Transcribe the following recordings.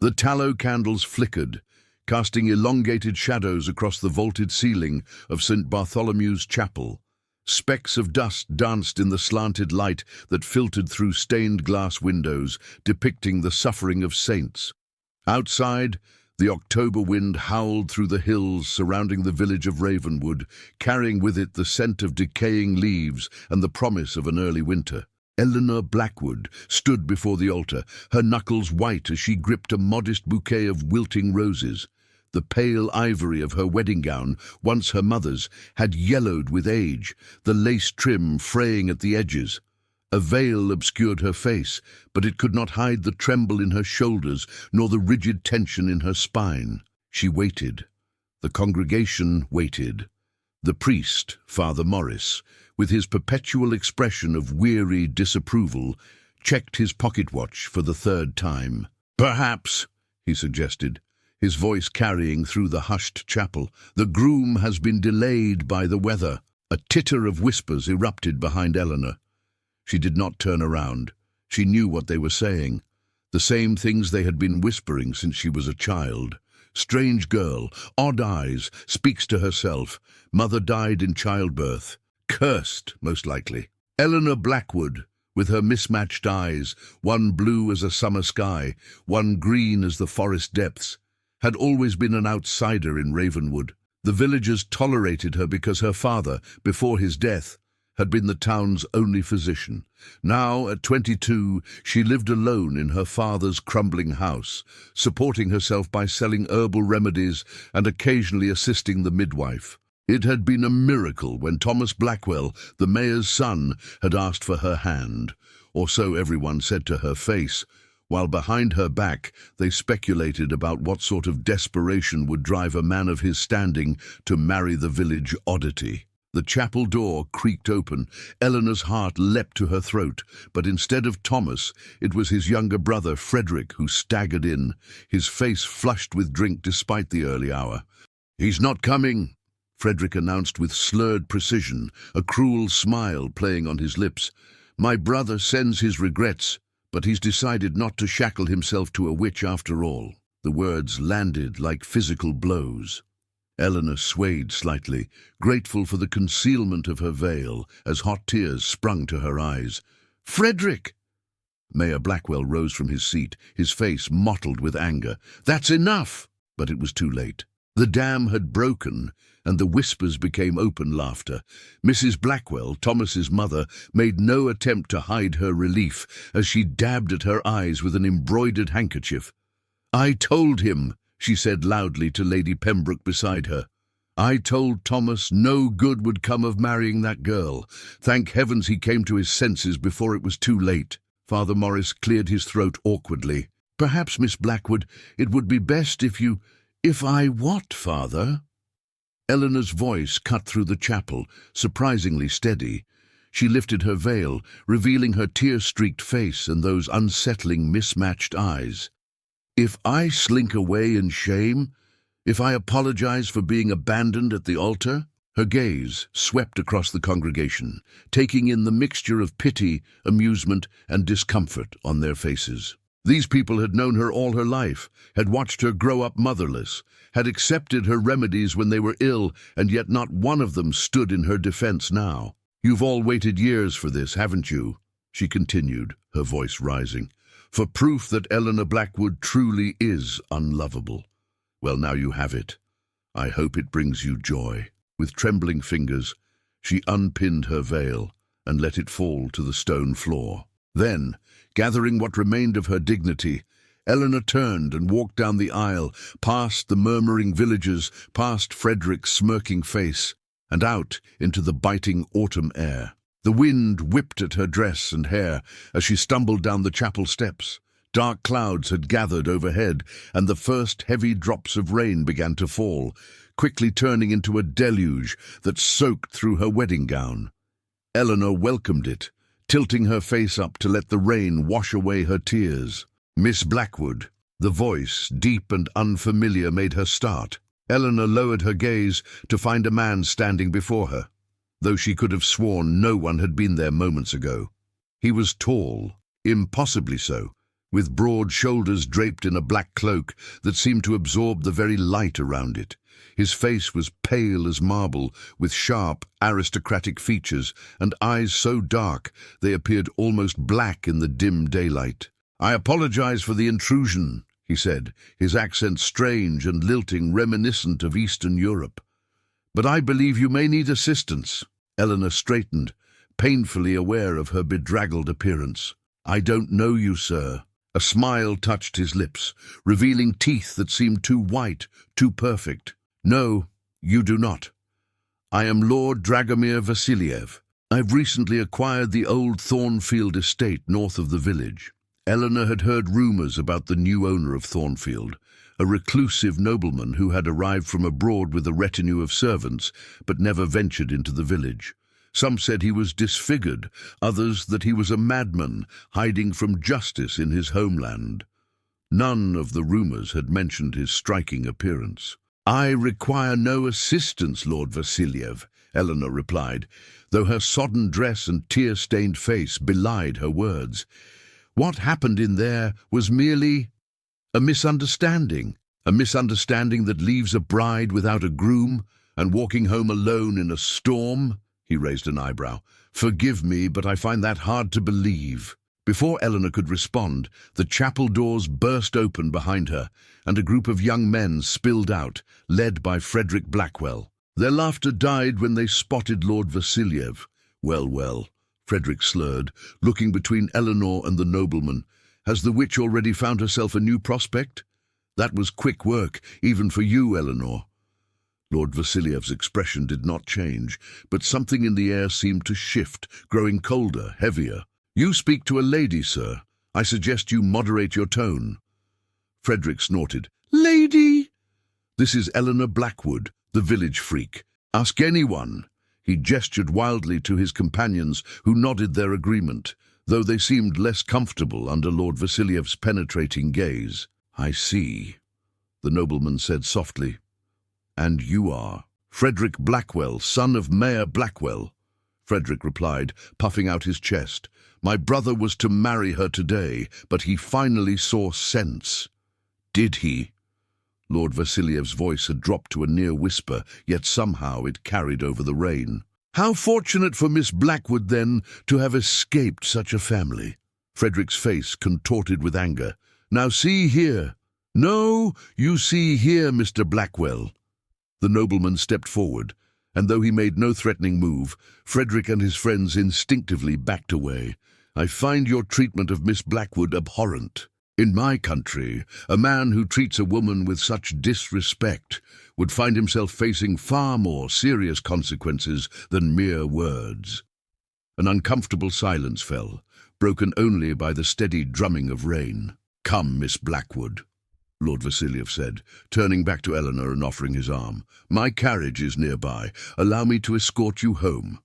The tallow candles flickered, casting elongated shadows across the vaulted ceiling of St. Bartholomew's Chapel. Specks of dust danced in the slanted light that filtered through stained glass windows, depicting the suffering of saints. Outside, the October wind howled through the hills surrounding the village of Ravenwood, carrying with it the scent of decaying leaves and the promise of an early winter. Eleanor Blackwood stood before the altar, her knuckles white as she gripped a modest bouquet of wilting roses. The pale ivory of her wedding gown, once her mother's, had yellowed with age, the lace trim fraying at the edges. A veil obscured her face, but it could not hide the tremble in her shoulders nor the rigid tension in her spine. She waited. The congregation waited. The priest, Father Morris, with his perpetual expression of weary disapproval, checked his pocket watch for the third time. "Perhaps," he suggested, his voice carrying through the hushed chapel, "the groom has been delayed by the weather." A titter of whispers erupted behind Eleanor. She did not turn around. She knew what they were saying. The same things they had been whispering since she was a child. Strange girl, odd eyes, speaks to herself. Mother died in childbirth. Cursed, most likely. Eleanor Blackwood, with her mismatched eyes, one blue as a summer sky, one green as the forest depths, had always been an outsider in Ravenwood. The villagers tolerated her because her father, before his death, had been the town's only physician. Now, at 22, she lived alone in her father's crumbling house, supporting herself by selling herbal remedies and occasionally assisting the midwife. It had been a miracle when Thomas Blackwell, the mayor's son, had asked for her hand, or so everyone said to her face, while behind her back they speculated about what sort of desperation would drive a man of his standing to marry the village oddity. The chapel door creaked open. Eleanor's heart leapt to her throat, but instead of Thomas, it was his younger brother, Frederick, who staggered in, his face flushed with drink despite the early hour. "He's not coming," Frederick announced with slurred precision, a cruel smile playing on his lips. "My brother sends his regrets, but he's decided not to shackle himself to a witch after all." The words landed like physical blows. Eleanor swayed slightly, grateful for the concealment of her veil, as hot tears sprung to her eyes. "Frederick!" Mayor Blackwell rose from his seat, his face mottled with anger. "That's enough!" But it was too late. The dam had broken, and the whispers became open laughter. Mrs. Blackwell, Thomas's mother, made no attempt to hide her relief as she dabbed at her eyes with an embroidered handkerchief. "I told him," she said loudly to Lady Pembroke beside her. "I told Thomas no good would come of marrying that girl. Thank heavens he came to his senses before it was too late." Father Morris cleared his throat awkwardly. "Perhaps, Miss Blackwood, it would be best if you—" "If I what, Father?" Eleanor's voice cut through the chapel, surprisingly steady. She lifted her veil, revealing her tear-streaked face and those unsettling mismatched eyes. "If I slink away in shame? If I apologize for being abandoned at the altar?" Her gaze swept across the congregation, taking in the mixture of pity, amusement, and discomfort on their faces. These people had known her all her life, had watched her grow up motherless, had accepted her remedies when they were ill, and yet not one of them stood in her defense now. "You've all waited years for this, haven't you?" she continued, her voice rising. "For proof that Eleanor Blackwood truly is unlovable. Well, now you have it. I hope it brings you joy." With trembling fingers, she unpinned her veil and let it fall to the stone floor. Then, gathering what remained of her dignity, Eleanor turned and walked down the aisle, past the murmuring villagers, past Frederick's smirking face, and out into the biting autumn air. The wind whipped at her dress and hair as she stumbled down the chapel steps. Dark clouds had gathered overhead, and the first heavy drops of rain began to fall, quickly turning into a deluge that soaked through her wedding gown. Eleanor welcomed it, tilting her face up to let the rain wash away her tears. "Miss Blackwood." The voice, deep and unfamiliar, made her start. Eleanor lowered her gaze to find a man standing before her, though she could have sworn no one had been there moments ago. He was tall, impossibly so, with broad shoulders draped in a black cloak that seemed to absorb the very light around it. His face was pale as marble, with sharp, aristocratic features and eyes so dark they appeared almost black in the dim daylight. "I apologize for the intrusion," he said, his accent strange and lilting, reminiscent of Eastern Europe. "But I believe you may need assistance." Eleanor straightened, painfully aware of her bedraggled appearance. "I don't know you, sir." A smile touched his lips, revealing teeth that seemed too white, too perfect. "No, you do not. I am Lord Dragomir Vasiliev. I've recently acquired the old Thornfield estate north of the village." Eleanor had heard rumors about the new owner of Thornfield, a reclusive nobleman who had arrived from abroad with a retinue of servants, but never ventured into the village. Some said he was disfigured, others that he was a madman, hiding from justice in his homeland. None of the rumors had mentioned his striking appearance. "I require no assistance, Lord Vasiliev," Eleanor replied, though her sodden dress and tear-stained face belied her words. "What happened in there was merely a misunderstanding that leaves a bride without a groom and walking home alone in a storm." He raised an eyebrow. "Forgive me, but I find that hard to believe." Before Eleanor could respond, the chapel doors burst open behind her, and a group of young men spilled out, led by Frederick Blackwell. Their laughter died when they spotted Lord Vasiliev. Well, Frederick slurred, looking between Eleanor and the nobleman. "Has the witch already found herself a new prospect? That was quick work, even for you, Eleanor." Lord Vasiliev's expression did not change, but something in the air seemed to shift, growing colder, heavier. "You speak to a lady, sir. I suggest you moderate your tone." Frederick snorted. "Lady?" "This is Eleanor Blackwood, the village freak. Ask anyone." He gestured wildly to his companions, who nodded their agreement, though they seemed less comfortable under Lord Vasiliev's penetrating gaze. "I see," the nobleman said softly. "And you are?" "Frederick Blackwell, son of Mayor Blackwell," Frederick replied, puffing out his chest. "My brother was to marry her today, but he finally saw sense." "Did he?" Lord Vasiliev's voice had dropped to a near whisper, yet somehow it carried over the rain. "How fortunate for Miss Blackwood, then, to have escaped such a family." Frederick's face contorted with anger. "Now see here." "No, you see here, Mr. Blackwell." The nobleman stepped forward, and though he made no threatening move, Frederick and his friends instinctively backed away. "I find your treatment of Miss Blackwood abhorrent. In my country, a man who treats a woman with such disrespect would find himself facing far more serious consequences than mere words." An uncomfortable silence fell, broken only by the steady drumming of rain. "Come, Miss Blackwood," Lord Vasiliev said, turning back to Eleanor and offering his arm. "My carriage is nearby. Allow me to escort you home."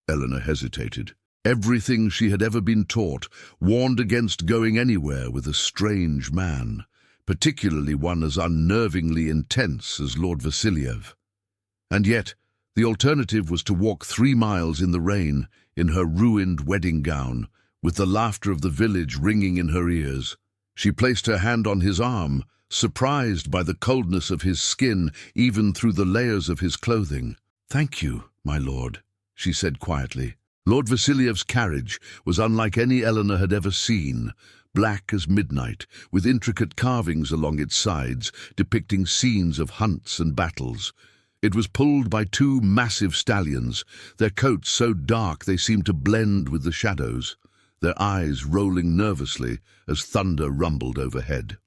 Eleanor hesitated. Everything she had ever been taught warned against going anywhere with a strange man, particularly one as unnervingly intense as Lord Vasiliev. And yet, the alternative was to walk 3 miles in the rain, in her ruined wedding gown, with the laughter of the village ringing in her ears. She placed her hand on his arm, surprised by the coldness of his skin, even through the layers of his clothing. "Thank you, my lord," she said quietly. Lord Vasiliev's carriage was unlike any Eleanor had ever seen, black as midnight, with intricate carvings along its sides, depicting scenes of hunts and battles. It was pulled by 2 massive stallions, their coats so dark they seemed to blend with the shadows, their eyes rolling nervously as thunder rumbled overhead.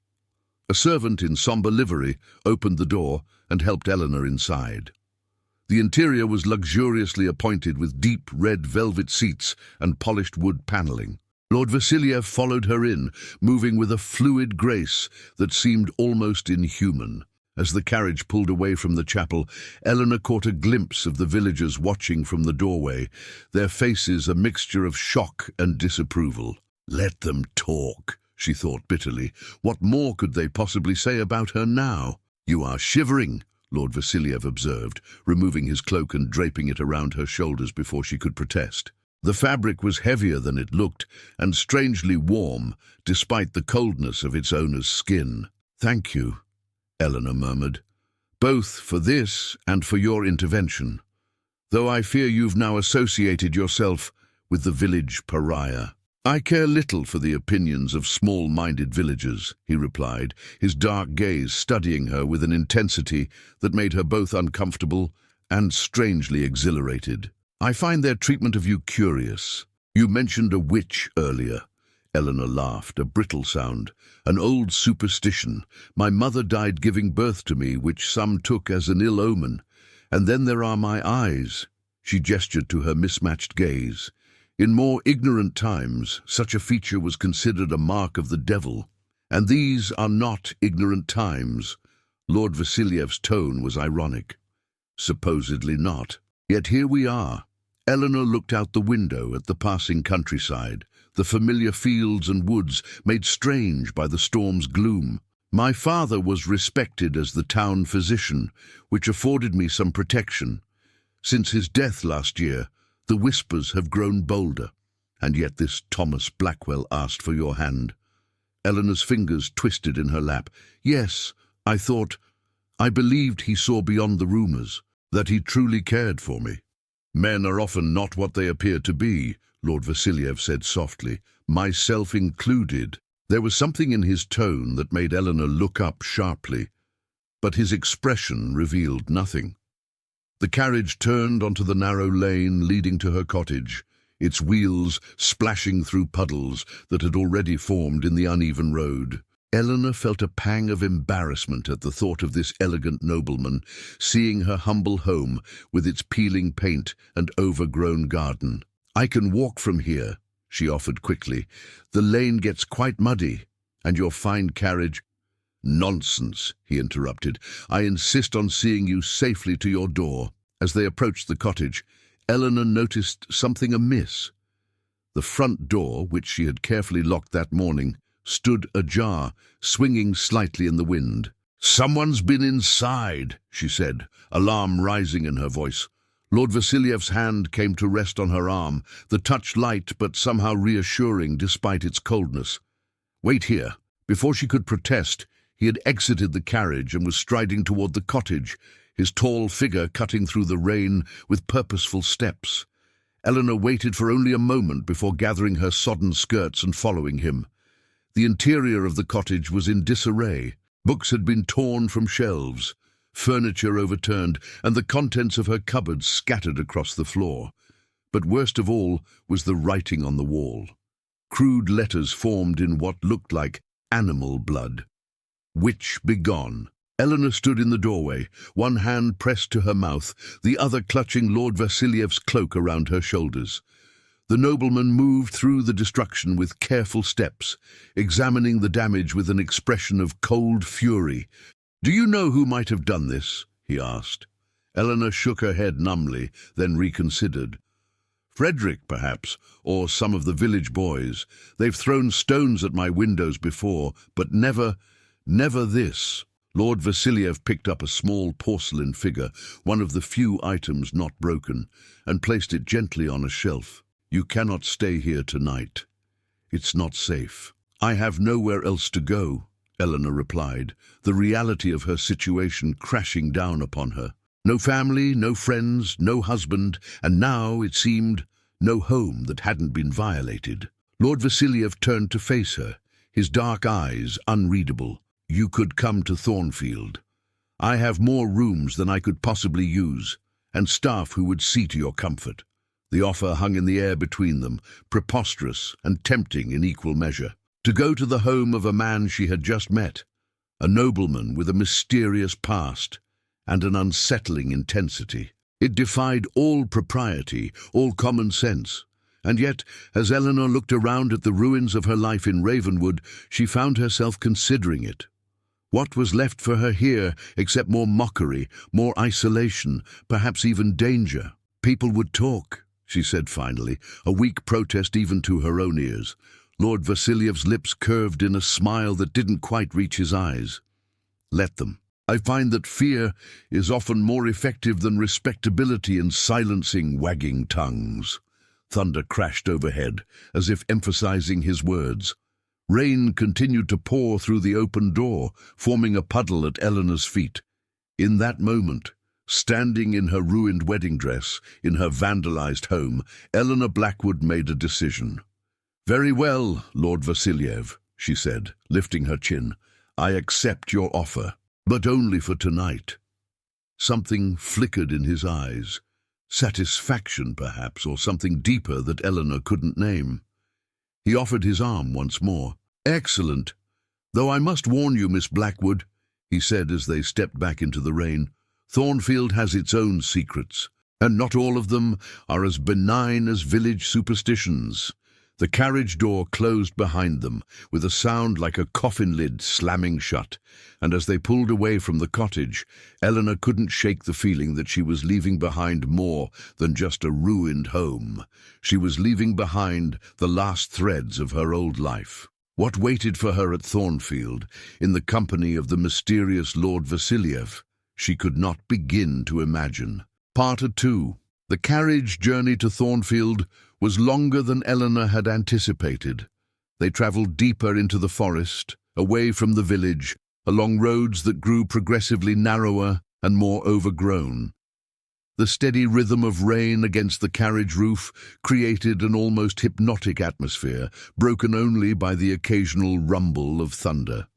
A servant in sombre livery opened the door and helped Eleanor inside. The interior was luxuriously appointed with deep red velvet seats and polished wood paneling. Lord Vasiliev followed her in, moving with a fluid grace that seemed almost inhuman. As the carriage pulled away from the chapel, Eleanor caught a glimpse of the villagers watching from the doorway, their faces a mixture of shock and disapproval. "Let them talk," she thought bitterly. "What more could they possibly say about her now?" "You are shivering," Lord Vasiliev observed, removing his cloak and draping it around her shoulders before she could protest. The fabric was heavier than it looked, and strangely warm, despite the coldness of its owner's skin. "Thank you," Eleanor murmured, "both for this and for your intervention, though I fear you've now associated yourself with the village pariah." "I care little for the opinions of small-minded villagers," he replied, his dark gaze studying her with an intensity that made her both uncomfortable and strangely exhilarated. "I find their treatment of you curious. You mentioned a witch earlier." Eleanor laughed, a brittle sound. "An old superstition. My mother died giving birth to me, which some took as an ill omen. And then there are my eyes." She gestured to her mismatched gaze. "In more ignorant times, such a feature was considered a mark of the devil. And these are not ignorant times." Lord Vasiliev's tone was ironic. "Supposedly not. Yet here we are." Eleanor looked out the window at the passing countryside, the familiar fields and woods made strange by the storm's gloom. "My father was respected as the town physician, which afforded me some protection. Since his death last year, the whispers have grown bolder, and yet this Thomas Blackwell asked for your hand." Eleanor's fingers twisted in her lap. "Yes, I believed he saw beyond the rumors, that he truly cared for me." "Men are often not what they appear to be," Lord Vasiliev said softly, "myself included." There was something in his tone that made Eleanor look up sharply, but his expression revealed nothing. The carriage turned onto the narrow lane leading to her cottage, its wheels splashing through puddles that had already formed in the uneven road. Eleanor felt a pang of embarrassment at the thought of this elegant nobleman seeing her humble home with its peeling paint and overgrown garden. "I can walk from here," she offered quickly. "The lane gets quite muddy, and your fine carriage—" "Nonsense," he interrupted. "I insist on seeing you safely to your door." As they approached the cottage, Eleanor noticed something amiss. The front door, which she had carefully locked that morning, stood ajar, swinging slightly in the wind. "Someone's been inside," she said, alarm rising in her voice. Lord Vasiliev's hand came to rest on her arm, the touch light but somehow reassuring despite its coldness. "Wait here." Before she could protest, he had exited the carriage and was striding toward the cottage, his tall figure cutting through the rain with purposeful steps. Eleanor waited for only a moment before gathering her sodden skirts and following him. The interior of the cottage was in disarray. Books had been torn from shelves, furniture overturned, and the contents of her cupboards scattered across the floor. But worst of all was the writing on the wall. Crude letters formed in what looked like animal blood. "Witch begone." Eleanor stood in the doorway, one hand pressed to her mouth, the other clutching Lord Vasiliev's cloak around her shoulders. The nobleman moved through the destruction with careful steps, examining the damage with an expression of cold fury. "Do you know who might have done this?" he asked. Eleanor shook her head numbly, then reconsidered. "Frederick, perhaps, or some of the village boys. They've thrown stones at my windows before, but never this." Lord Vasiliev picked up a small porcelain figure, one of the few items not broken, and placed it gently on a shelf. "You cannot stay here tonight. It's not safe." "I have nowhere else to go," Eleanor replied, the reality of her situation crashing down upon her. No family, no friends, no husband, and now, it seemed, no home that hadn't been violated. Lord Vasiliev turned to face her, his dark eyes unreadable. "You could come to Thornfield. I have more rooms than I could possibly use, and staff who would see to your comfort." The offer hung in the air between them, preposterous and tempting in equal measure. To go to the home of a man she had just met, a nobleman with a mysterious past and an unsettling intensity. It defied all propriety, all common sense. And yet, as Eleanor looked around at the ruins of her life in Ravenwood, she found herself considering it. What was left for her here except more mockery, more isolation, perhaps even danger? "People would talk," she said finally, a weak protest even to her own ears. Lord Vasiliev's lips curved in a smile that didn't quite reach his eyes. "Let them. I find that fear is often more effective than respectability in silencing wagging tongues." Thunder crashed overhead, as if emphasizing his words. Rain continued to pour through the open door, forming a puddle at Eleanor's feet. In that moment, standing in her ruined wedding dress, in her vandalized home, Eleanor Blackwood made a decision. "Very well, Lord Vasiliev," she said, lifting her chin. "I accept your offer, but only for tonight." Something flickered in his eyes. Satisfaction, perhaps, or something deeper that Eleanor couldn't name. He offered his arm once more. "Excellent. Though I must warn you, Miss Blackwood," he said as they stepped back into the rain, "Thornfield has its own secrets, and not all of them are as benign as village superstitions." The carriage door closed behind them, with a sound like a coffin lid slamming shut, and as they pulled away from the cottage, Eleanor couldn't shake the feeling that she was leaving behind more than just a ruined home. She was leaving behind the last threads of her old life. What waited for her at Thornfield, in the company of the mysterious Lord Vasiliev, she could not begin to imagine. Part 2. The carriage journey to Thornfield was longer than Eleanor had anticipated. They travelled deeper into the forest, away from the village, along roads that grew progressively narrower and more overgrown. The steady rhythm of rain against the carriage roof created an almost hypnotic atmosphere, broken only by the occasional rumble of thunder.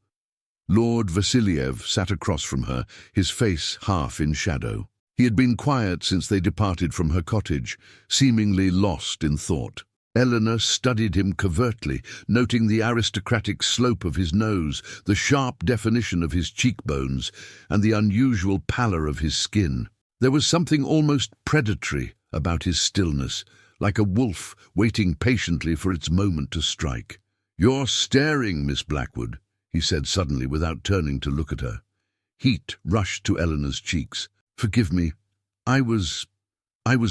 Lord Vasiliev sat across from her, his face half in shadow. He had been quiet since they departed from her cottage, seemingly lost in thought. Eleanor studied him covertly, noting the aristocratic slope of his nose, the sharp definition of his cheekbones, and the unusual pallor of his skin. There was something almost predatory about his stillness, like a wolf waiting patiently for its moment to strike. "You're staring, Miss Blackwood," he said suddenly without turning to look at her. Heat rushed to Eleanor's cheeks. "Forgive me. I was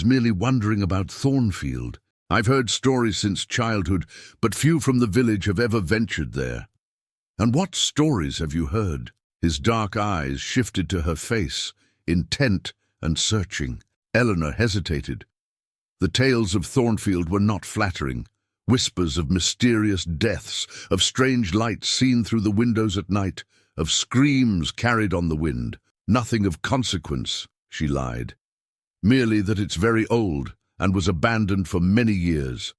merely wondering about Thornfield. I've heard stories since childhood, but few from the village have ever ventured there." "And what stories have you heard?" His dark eyes shifted to her face, intent and searching. Eleanor hesitated. The tales of Thornfield were not flattering. Whispers of mysterious deaths, of strange lights seen through the windows at night, of screams carried on the wind. "Nothing of consequence," she lied. "Merely that it's very old and was abandoned for many years."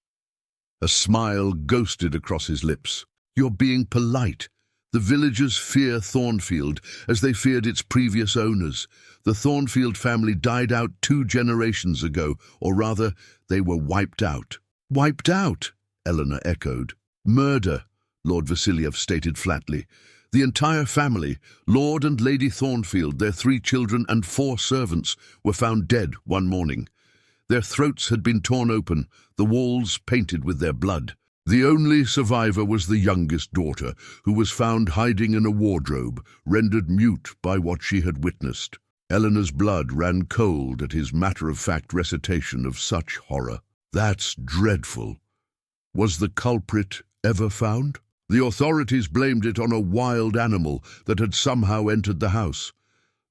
A smile ghosted across his lips. "You're being polite. The villagers fear Thornfield as they feared its previous owners. The Thornfield family died out 2 generations ago, or rather, they were wiped out." "Wiped out?" Eleanor echoed. "Murder," Lord Vasiliev stated flatly. "The entire family, Lord and Lady Thornfield, their 3 children and 4 servants, were found dead one morning. Their throats had been torn open, the walls painted with their blood. The only survivor was the youngest daughter, who was found hiding in a wardrobe, rendered mute by what she had witnessed." Eleanor's blood ran cold at his matter-of-fact recitation of such horror. "That's dreadful. Was the culprit ever found?" "The authorities blamed it on a wild animal that had somehow entered the house.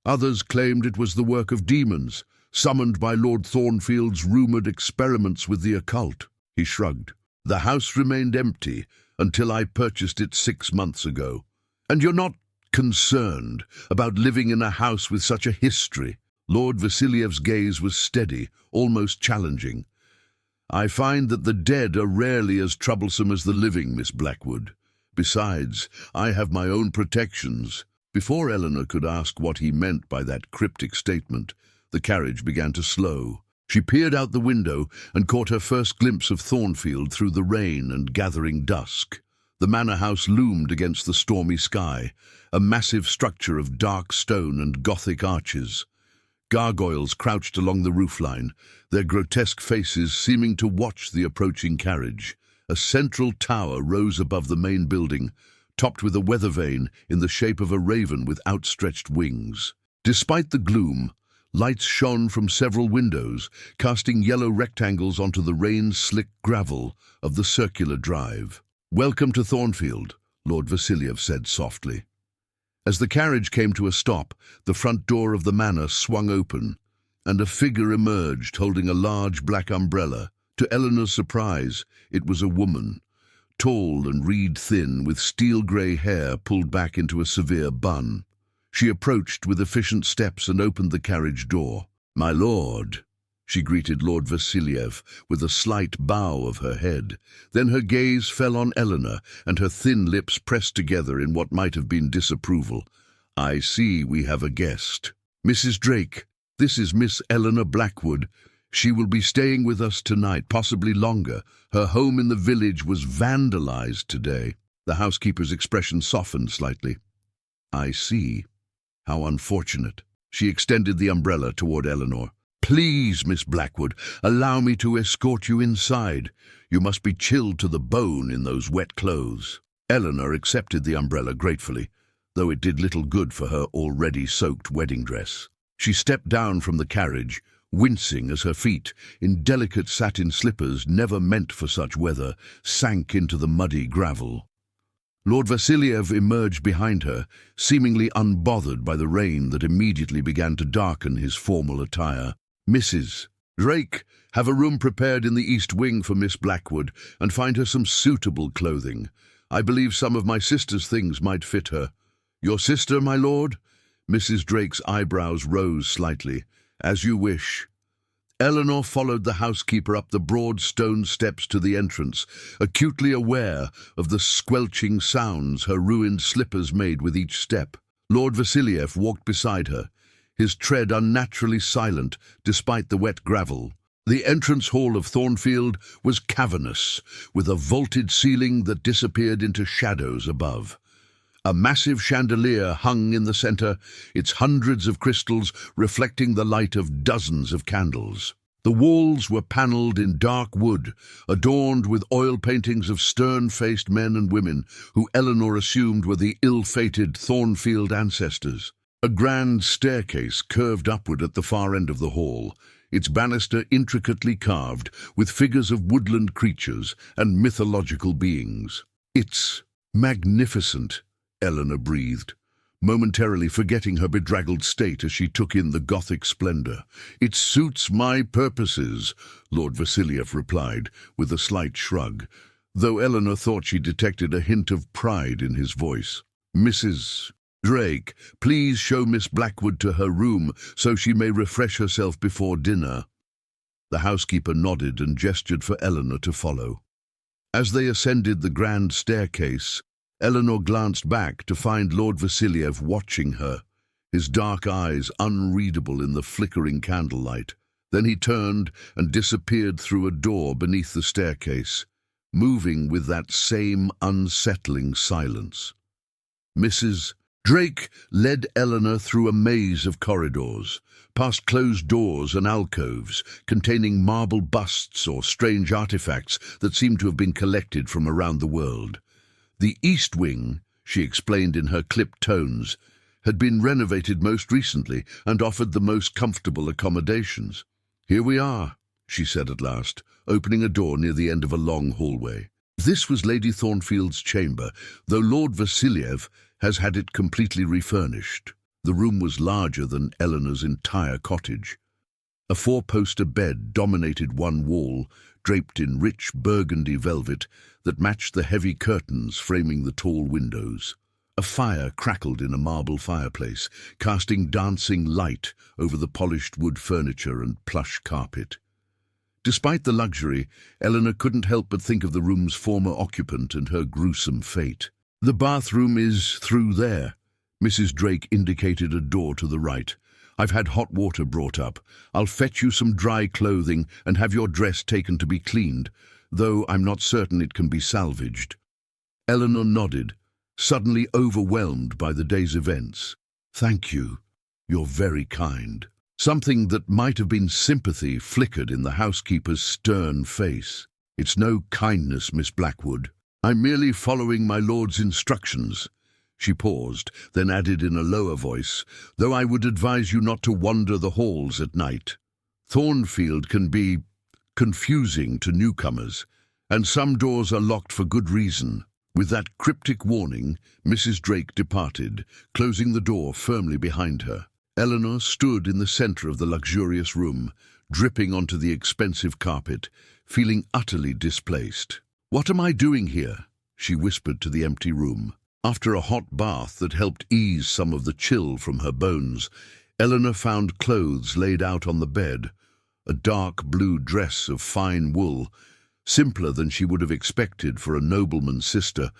Others claimed it was the work of demons, summoned by Lord Thornfield's rumoured experiments with the occult." He shrugged. "The house remained empty until I purchased it 6 months ago." "And you're not concerned about living in a house with such a history?" Lord Vasiliev's gaze was steady, almost challenging. "I find that the dead are rarely as troublesome as the living, Miss Blackwood. Besides, I have my own protections." Before Eleanor could ask what he meant by that cryptic statement, the carriage began to slow. She peered out the window and caught her first glimpse of Thornfield through the rain and gathering dusk. The manor house loomed against the stormy sky, a massive structure of dark stone and Gothic arches. Gargoyles crouched along the roofline, their grotesque faces seeming to watch the approaching carriage. A central tower rose above the main building, topped with a weather vane in the shape of a raven with outstretched wings. Despite the gloom, lights shone from several windows, casting yellow rectangles onto the rain-slick gravel of the circular drive. "Welcome to Thornfield," Lord Vasiliev said softly. As the carriage came to a stop, the front door of the manor swung open, and a figure emerged holding a large black umbrella, To Eleanor's surprise, it was a woman, tall and reed-thin, with steel-grey hair pulled back into a severe bun. She approached with efficient steps and opened the carriage door. "My lord," she greeted Lord Vasiliev with a slight bow of her head. Then her gaze fell on Eleanor, and her thin lips pressed together in what might have been disapproval. "I see we have a guest. Mrs. Drake, this is Miss Eleanor Blackwood. She will be staying with us tonight, possibly longer. Her home in the village was vandalized today." The housekeeper's expression softened slightly. "I see. How unfortunate." She extended the umbrella toward Eleanor. "Please, Miss Blackwood, allow me to escort you inside. You must be chilled to the bone in those wet clothes." Eleanor accepted the umbrella gratefully, though it did little good for her already soaked wedding dress. She stepped down from the carriage, wincing as her feet, in delicate satin slippers never meant for such weather, sank into the muddy gravel. Lord Vasiliev emerged behind her, seemingly unbothered by the rain that immediately began to darken his formal attire. "Mrs. Drake, have a room prepared in the East Wing for Miss Blackwood, and find her some suitable clothing. I believe some of my sister's things might fit her." "Your sister, my lord?" Mrs. Drake's eyebrows rose slightly. "As you wish." Eleanor followed the housekeeper up the broad stone steps to the entrance, acutely aware of the squelching sounds her ruined slippers made with each step. Lord Vasiliev walked beside her, his tread unnaturally silent despite the wet gravel. The entrance hall of Thornfield was cavernous, with a vaulted ceiling that disappeared into shadows above. A massive chandelier hung in the center, its hundreds of crystals reflecting the light of dozens of candles. The walls were paneled in dark wood, adorned with oil paintings of stern-faced men and women who Eleanor assumed were the ill-fated Thornfield ancestors. A grand staircase curved upward at the far end of the hall, its banister intricately carved with figures of woodland creatures and mythological beings. "It's magnificent," Eleanor breathed, momentarily forgetting her bedraggled state as she took in the Gothic splendor. "It suits my purposes," Lord Vasiliev replied, with a slight shrug, though Eleanor thought she detected a hint of pride in his voice. "Mrs. Drake, please show Miss Blackwood to her room so she may refresh herself before dinner." The housekeeper nodded and gestured for Eleanor to follow. As they ascended the grand staircase, Eleanor glanced back to find Lord Vasiliev watching her, his dark eyes unreadable in the flickering candlelight. Then he turned and disappeared through a door beneath the staircase, moving with that same unsettling silence. Mrs. Drake led Eleanor through a maze of corridors, past closed doors and alcoves containing marble busts or strange artifacts that seemed to have been collected from around the world. The East Wing, she explained in her clipped tones, had been renovated most recently and offered the most comfortable accommodations. "Here we are," she said at last, opening a door near the end of a long hallway. This was Lady Thornfield's chamber, though Lord Vasiliev has had it completely refurnished. The room was larger than Eleanor's entire cottage. A four-poster bed dominated one wall, draped in rich burgundy velvet that matched the heavy curtains framing the tall windows. A fire crackled in a marble fireplace, casting dancing light over the polished wood furniture and plush carpet. Despite the luxury, Eleanor couldn't help but think of the room's former occupant and her gruesome fate. "The bathroom is through there." Mrs. Drake indicated a door to the right. "I've had hot water brought up. I'll fetch you some dry clothing and have your dress taken to be cleaned, though I'm not certain it can be salvaged." Eleanor nodded, suddenly overwhelmed by the day's events. "Thank you. You're very kind." Something that might have been sympathy flickered in the housekeeper's stern face. "It's no kindness, Miss Blackwood. I'm merely following my lord's instructions." She paused, then added in a lower voice, "Though I would advise you not to wander the halls at night. Thornfield can be confusing to newcomers, and some doors are locked for good reason." With that cryptic warning, Mrs. Drake departed, closing the door firmly behind her. Eleanor stood in the center of the luxurious room, dripping onto the expensive carpet, feeling utterly displaced. "What am I doing here?" she whispered to the empty room. After a hot bath that helped ease some of the chill from her bones, Eleanor found clothes laid out on the bed, a dark blue dress of fine wool, simpler than she would have expected for a nobleman's sister,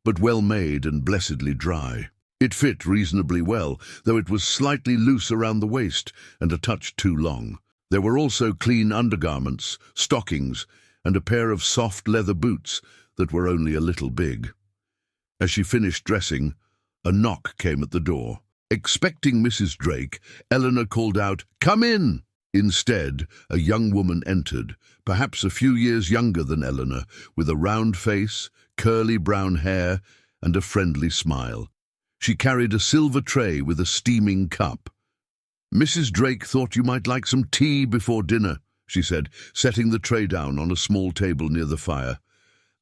but well made and blessedly dry. It fit reasonably well, though it was slightly loose around the waist and a touch too long. There were also clean undergarments, stockings, and a pair of soft leather boots that were only a little big. As she finished dressing, a knock came at the door. Expecting Mrs. Drake, Eleanor called out, "Come in!" Instead, a young woman entered, perhaps a few years younger than Eleanor, with a round face, curly brown hair, and a friendly smile. She carried a silver tray with a steaming cup. "Mrs. Drake thought you might like some tea before dinner," she said, setting the tray down on a small table near the fire.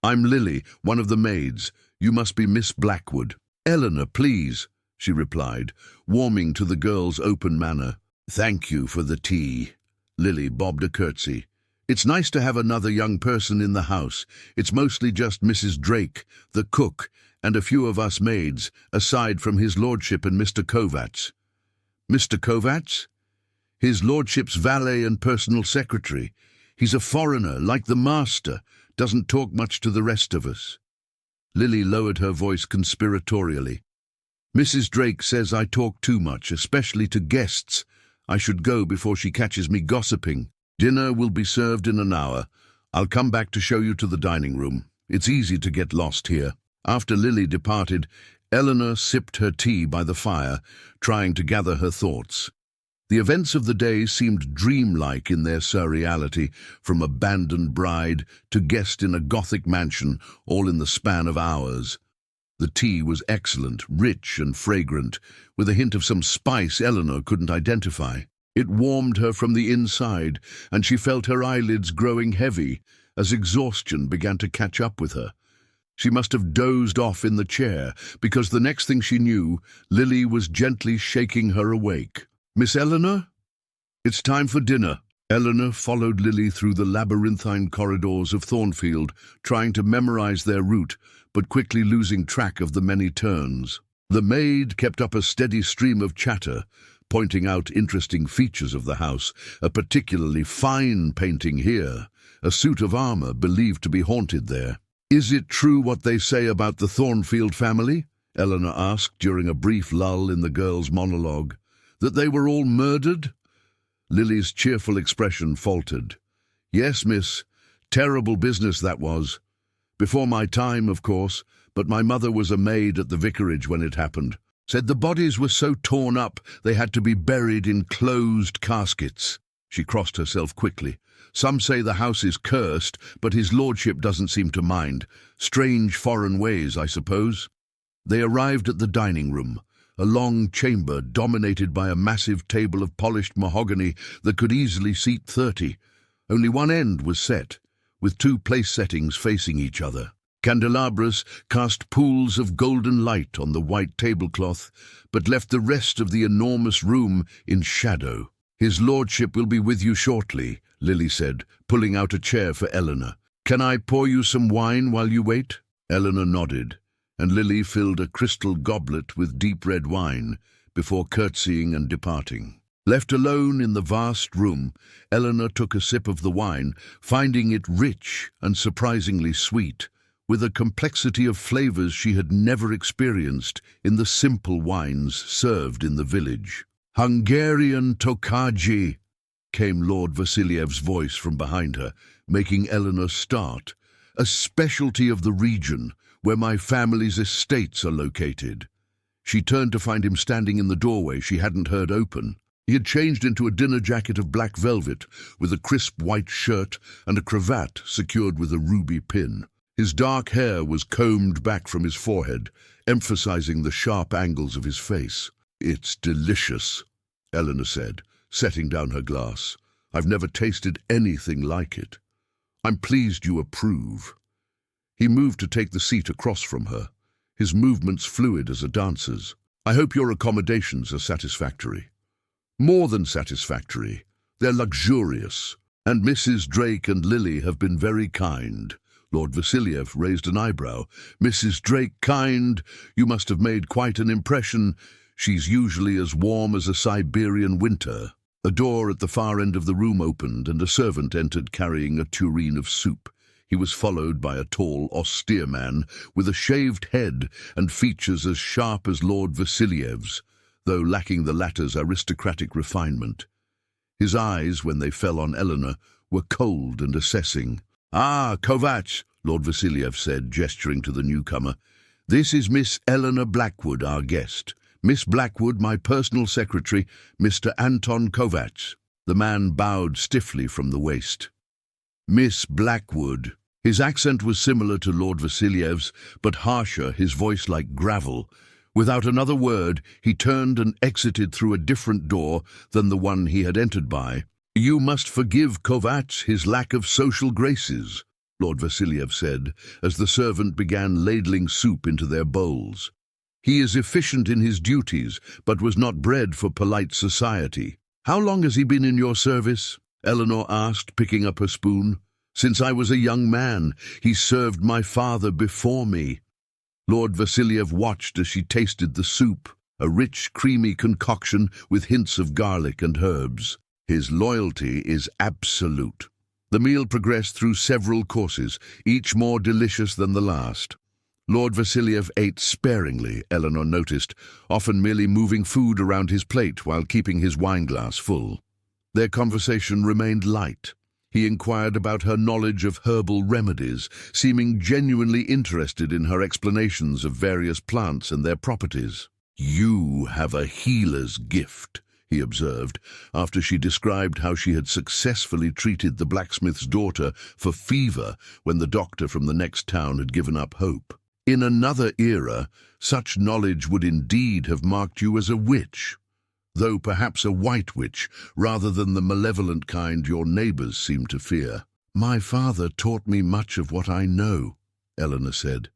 "I'm Lily, one of the maids. You must be Miss Blackwood." "Eleanor, please," she replied, warming to the girl's open manner. "Thank you for the tea." Lily bobbed a curtsy. "It's nice to have another young person in the house. It's mostly just Mrs. Drake, the cook, and a few of us maids, aside from his lordship and Mr. Kovacs." "Mr. Kovacs?" "His lordship's valet and personal secretary. He's a foreigner, like the master, doesn't talk much to the rest of us." Lily lowered her voice conspiratorially. "Mrs. Drake says I talk too much, especially to guests. I should go before she catches me gossiping. Dinner will be served in an hour. I'll come back to show you to the dining room. It's easy to get lost here." After Lily departed, Eleanor sipped her tea by the fire, trying to gather her thoughts. The events of the day seemed dreamlike in their surreality, from abandoned bride to guest in a Gothic mansion, all in the span of hours. The tea was excellent, rich and fragrant, with a hint of some spice Eleanor couldn't identify. It warmed her from the inside, and she felt her eyelids growing heavy as exhaustion began to catch up with her. She must have dozed off in the chair, because the next thing she knew, Lily was gently shaking her awake. "Miss Eleanor? It's time for dinner." Eleanor followed Lily through the labyrinthine corridors of Thornfield, trying to memorize their route, but quickly losing track of the many turns. The maid kept up a steady stream of chatter, pointing out interesting features of the house, a particularly fine painting here, a suit of armor believed to be haunted there. "Is it true what they say about the Thornfield family?" Eleanor asked during a brief lull in the girl's monologue. "That they were all murdered?" Lily's cheerful expression faltered. "Yes, miss. Terrible business that was. Before my time, of course, but my mother was a maid at the vicarage when it happened. Said the bodies were so torn up they had to be buried in closed caskets." She crossed herself quickly. "Some say the house is cursed, but his lordship doesn't seem to mind. Strange foreign ways, I suppose." They arrived at the dining room, a long chamber dominated by a massive table of polished mahogany that could easily seat 30. Only one end was set, with two place settings facing each other. Candelabras cast pools of golden light on the white tablecloth, but left the rest of the enormous room in shadow. "His lordship will be with you shortly," Lily said, pulling out a chair for Eleanor. "Can I pour you some wine while you wait?" Eleanor nodded, and Lily filled a crystal goblet with deep red wine before curtsying and departing. Left alone in the vast room, Eleanor took a sip of the wine, finding it rich and surprisingly sweet, with a complexity of flavors she had never experienced in the simple wines served in the village. "Hungarian Tokaji," came Lord Vasiliev's voice from behind her, making Eleanor start. "A specialty of the region, where my family's estates are located." She turned to find him standing in the doorway she hadn't heard open. He had changed into a dinner jacket of black velvet, with a crisp white shirt and a cravat secured with a ruby pin. His dark hair was combed back from his forehead, emphasizing the sharp angles of his face. "It's delicious," Eleanor said, setting down her glass. "I've never tasted anything like it. I'm pleased you approve." He moved to take the seat across from her, his movements fluid as a dancer's. "I hope your accommodations are satisfactory." "More than satisfactory. They're luxurious." And Mrs. Drake and Lily have been very kind. Lord Vasiliev raised an eyebrow. Mrs. Drake kind? You must have made quite an impression. She's usually as warm as a Siberian winter. A door at the far end of the room opened, and a servant entered carrying a tureen of soup. He was followed by a tall, austere man with a shaved head and features as sharp as Lord Vasiliev's, though lacking the latter's aristocratic refinement. His eyes, when they fell on Eleanor, were cold and assessing. "Ah, Kovach," Lord Vasiliev said, gesturing to the newcomer. "This is Miss Eleanor Blackwood, our guest. Miss Blackwood, my personal secretary, Mr. Anton Kovach." The man bowed stiffly from the waist. "Miss Blackwood." His accent was similar to Lord Vasiliev's, but harsher, his voice like gravel. Without another word, he turned and exited through a different door than the one he had entered by. "You must forgive Kovach his lack of social graces," Lord Vasiliev said, as the servant began ladling soup into their bowls. "He is efficient in his duties, but was not bred for polite society." "How long has he been in your service?" Eleanor asked, picking up her spoon. "Since I was a young man. He served my father before me." Lord Vasiliev watched as she tasted the soup, a rich, creamy concoction with hints of garlic and herbs. "His loyalty is absolute." The meal progressed through several courses, each more delicious than the last. Lord Vasiliev ate sparingly, Eleanor noticed, often merely moving food around his plate while keeping his wineglass full. Their conversation remained light. He inquired about her knowledge of herbal remedies, seeming genuinely interested in her explanations of various plants and their properties. "You have a healer's gift," he observed, after she described how she had successfully treated the blacksmith's daughter for fever when the doctor from the next town had given up hope. "In another era, such knowledge would indeed have marked you as a witch, though perhaps a white witch, rather than the malevolent kind your neighbours seem to fear." "My father taught me much of what I know," Eleanor said,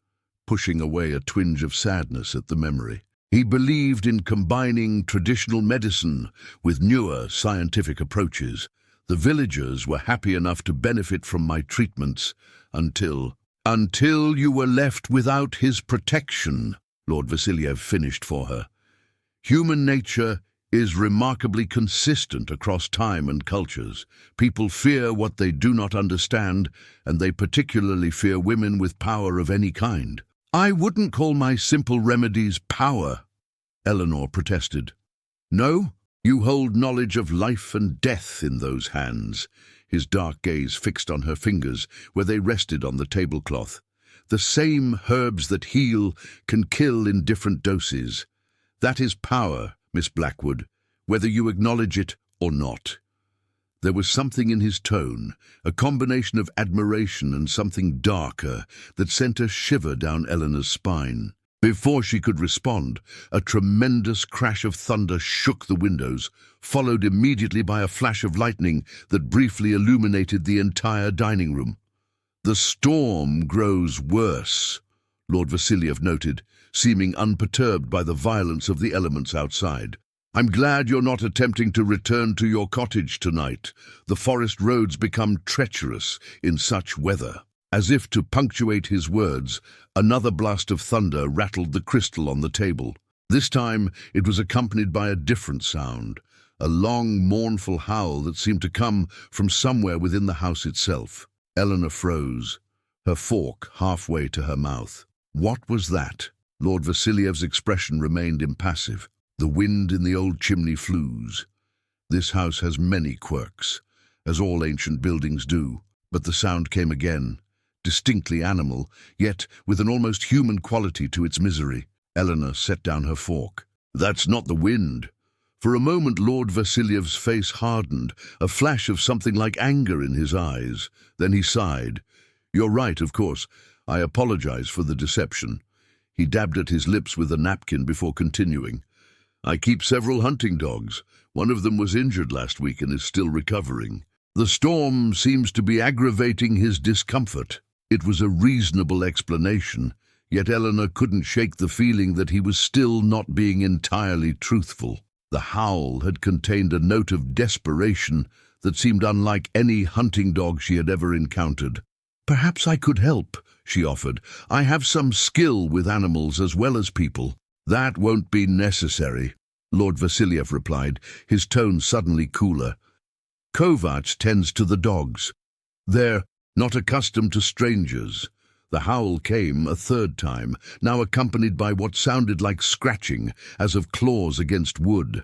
pushing away a twinge of sadness at the memory. "He believed in combining traditional medicine with newer scientific approaches. The villagers were happy enough to benefit from my treatments until you were left without his protection," Lord Vasiliev finished for her. "Human nature is remarkably consistent across time and cultures. People fear what they do not understand, and they particularly fear women with power of any kind." "I wouldn't call my simple remedies power," Eleanor protested. "No, you hold knowledge of life and death in those hands." His dark gaze fixed on her fingers, where they rested on the tablecloth. "The same herbs that heal can kill in different doses. That is power, Miss Blackwood, whether you acknowledge it or not." There was something in his tone, a combination of admiration and something darker, that sent a shiver down Eleanor's spine. Before she could respond, a tremendous crash of thunder shook the windows, followed immediately by a flash of lightning that briefly illuminated the entire dining room. "The storm grows worse," Lord Vasiliev noted, seeming unperturbed by the violence of the elements outside. "I'm glad you're not attempting to return to your cottage tonight. The forest roads become treacherous in such weather." As if to punctuate his words, another blast of thunder rattled the crystal on the table. This time it was accompanied by a different sound, a long, mournful howl that seemed to come from somewhere within the house itself. Eleanor froze, her fork halfway to her mouth. What was that? Lord Vasiliev's expression remained impassive. The wind in the old chimney flues. This house has many quirks, as all ancient buildings do, but the sound came again. Distinctly animal, yet with an almost human quality to its misery. Eleanor set down her fork. "That's not the wind." For a moment Lord Vasiliev's face hardened, a flash of something like anger in his eyes. Then he sighed. "You're right, of course. I apologize for the deception." He dabbed at his lips with a napkin before continuing. "I keep several hunting dogs. One of them was injured last week and is still recovering. The storm seems to be aggravating his discomfort." It was a reasonable explanation, yet Eleanor couldn't shake the feeling that he was still not being entirely truthful. The howl had contained a note of desperation that seemed unlike any hunting dog she had ever encountered. "Perhaps I could help," she offered. "I have some skill with animals as well as people." "That won't be necessary," Lord Vasiliev replied, his tone suddenly cooler. "Kovacs tends to the dogs. They're not accustomed to strangers." The howl came a third time, now accompanied by what sounded like scratching, as of claws against wood.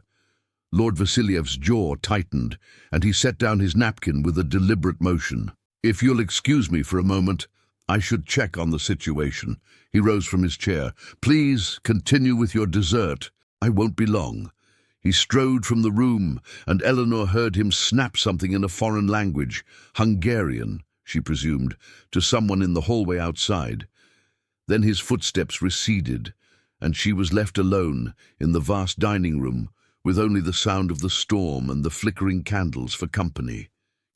Lord Vasiliev's jaw tightened, and he set down his napkin with a deliberate motion. "If you'll excuse me for a moment, I should check on the situation." He rose from his chair. "Please continue with your dessert. I won't be long." He strode from the room, and Eleanor heard him snap something in a foreign language, Hungarian, she presumed, to someone in the hallway outside. Then his footsteps receded, and she was left alone in the vast dining room, with only the sound of the storm and the flickering candles for company.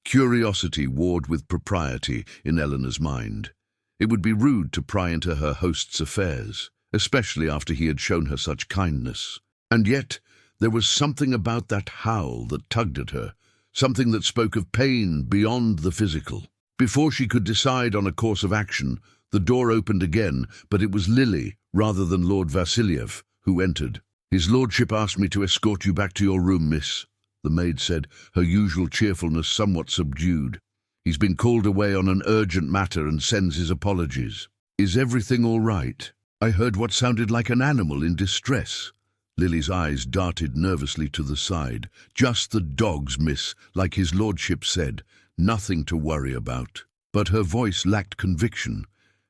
Curiosity warred with propriety in Eleanor's mind. It would be rude to pry into her host's affairs, especially after he had shown her such kindness. And yet, there was something about that howl that tugged at her, something that spoke of pain beyond the physical. Before she could decide on a course of action, the door opened again, but it was Lily, rather than Lord Vasiliev, who entered. "His lordship asked me to escort you back to your room, miss," the maid said, her usual cheerfulness somewhat subdued. "He's been called away on an urgent matter and sends his apologies." "Is everything all right? I heard what sounded like an animal in distress." Lily's eyes darted nervously to the side. "Just the dogs, miss, like his lordship said. Nothing to worry about." But her voice lacked conviction,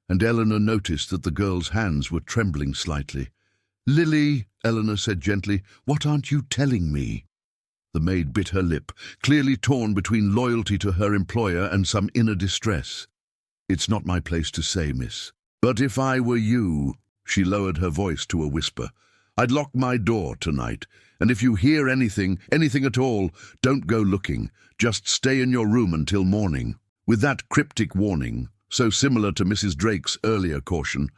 and Eleanor noticed that the girl's hands were trembling slightly. "Lily," Eleanor said gently, "what aren't you telling me?" The maid bit her lip, clearly torn between loyalty to her employer and some inner distress. "It's not my place to say, miss. But if I were you," she lowered her voice to a whisper, "I'd lock my door tonight, and if you hear anything at all, don't go looking. Just stay in your room until morning." With that cryptic warning, so similar to Mrs. Drake's earlier caution,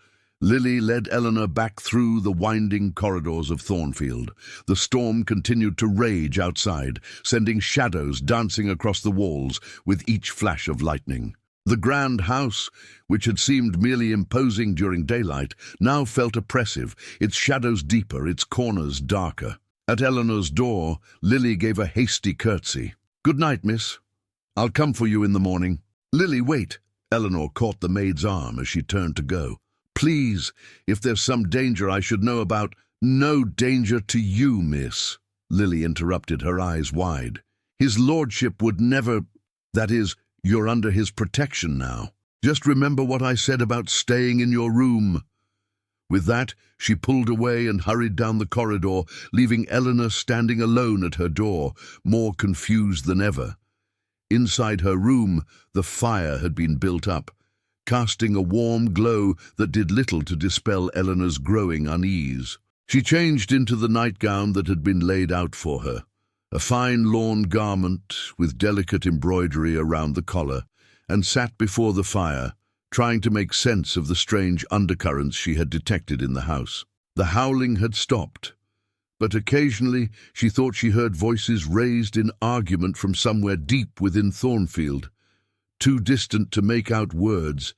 Lily led Eleanor back through the winding corridors of Thornfield. The storm continued to rage outside, sending shadows dancing across the walls with each flash of lightning. The grand house, which had seemed merely imposing during daylight, now felt oppressive, its shadows deeper, its corners darker. At Eleanor's door, Lily gave a hasty curtsy. "Good night, miss. I'll come for you in the morning." "Lily, wait." Eleanor caught the maid's arm as she turned to go. "Please, if there's some danger I should know about—" "No danger to you, miss," Lily interrupted, her eyes wide. "His lordship would never— that is, you're under his protection now. Just remember what I said about staying in your room." With that, she pulled away and hurried down the corridor, leaving Eleanor standing alone at her door, more confused than ever. Inside her room, the fire had been built up, casting a warm glow that did little to dispel Eleanor's growing unease. She changed into the nightgown that had been laid out for her, a fine lawn garment with delicate embroidery around the collar, and sat before the fire, trying to make sense of the strange undercurrents she had detected in the house. The howling had stopped, but occasionally she thought she heard voices raised in argument from somewhere deep within Thornfield, too distant to make out words,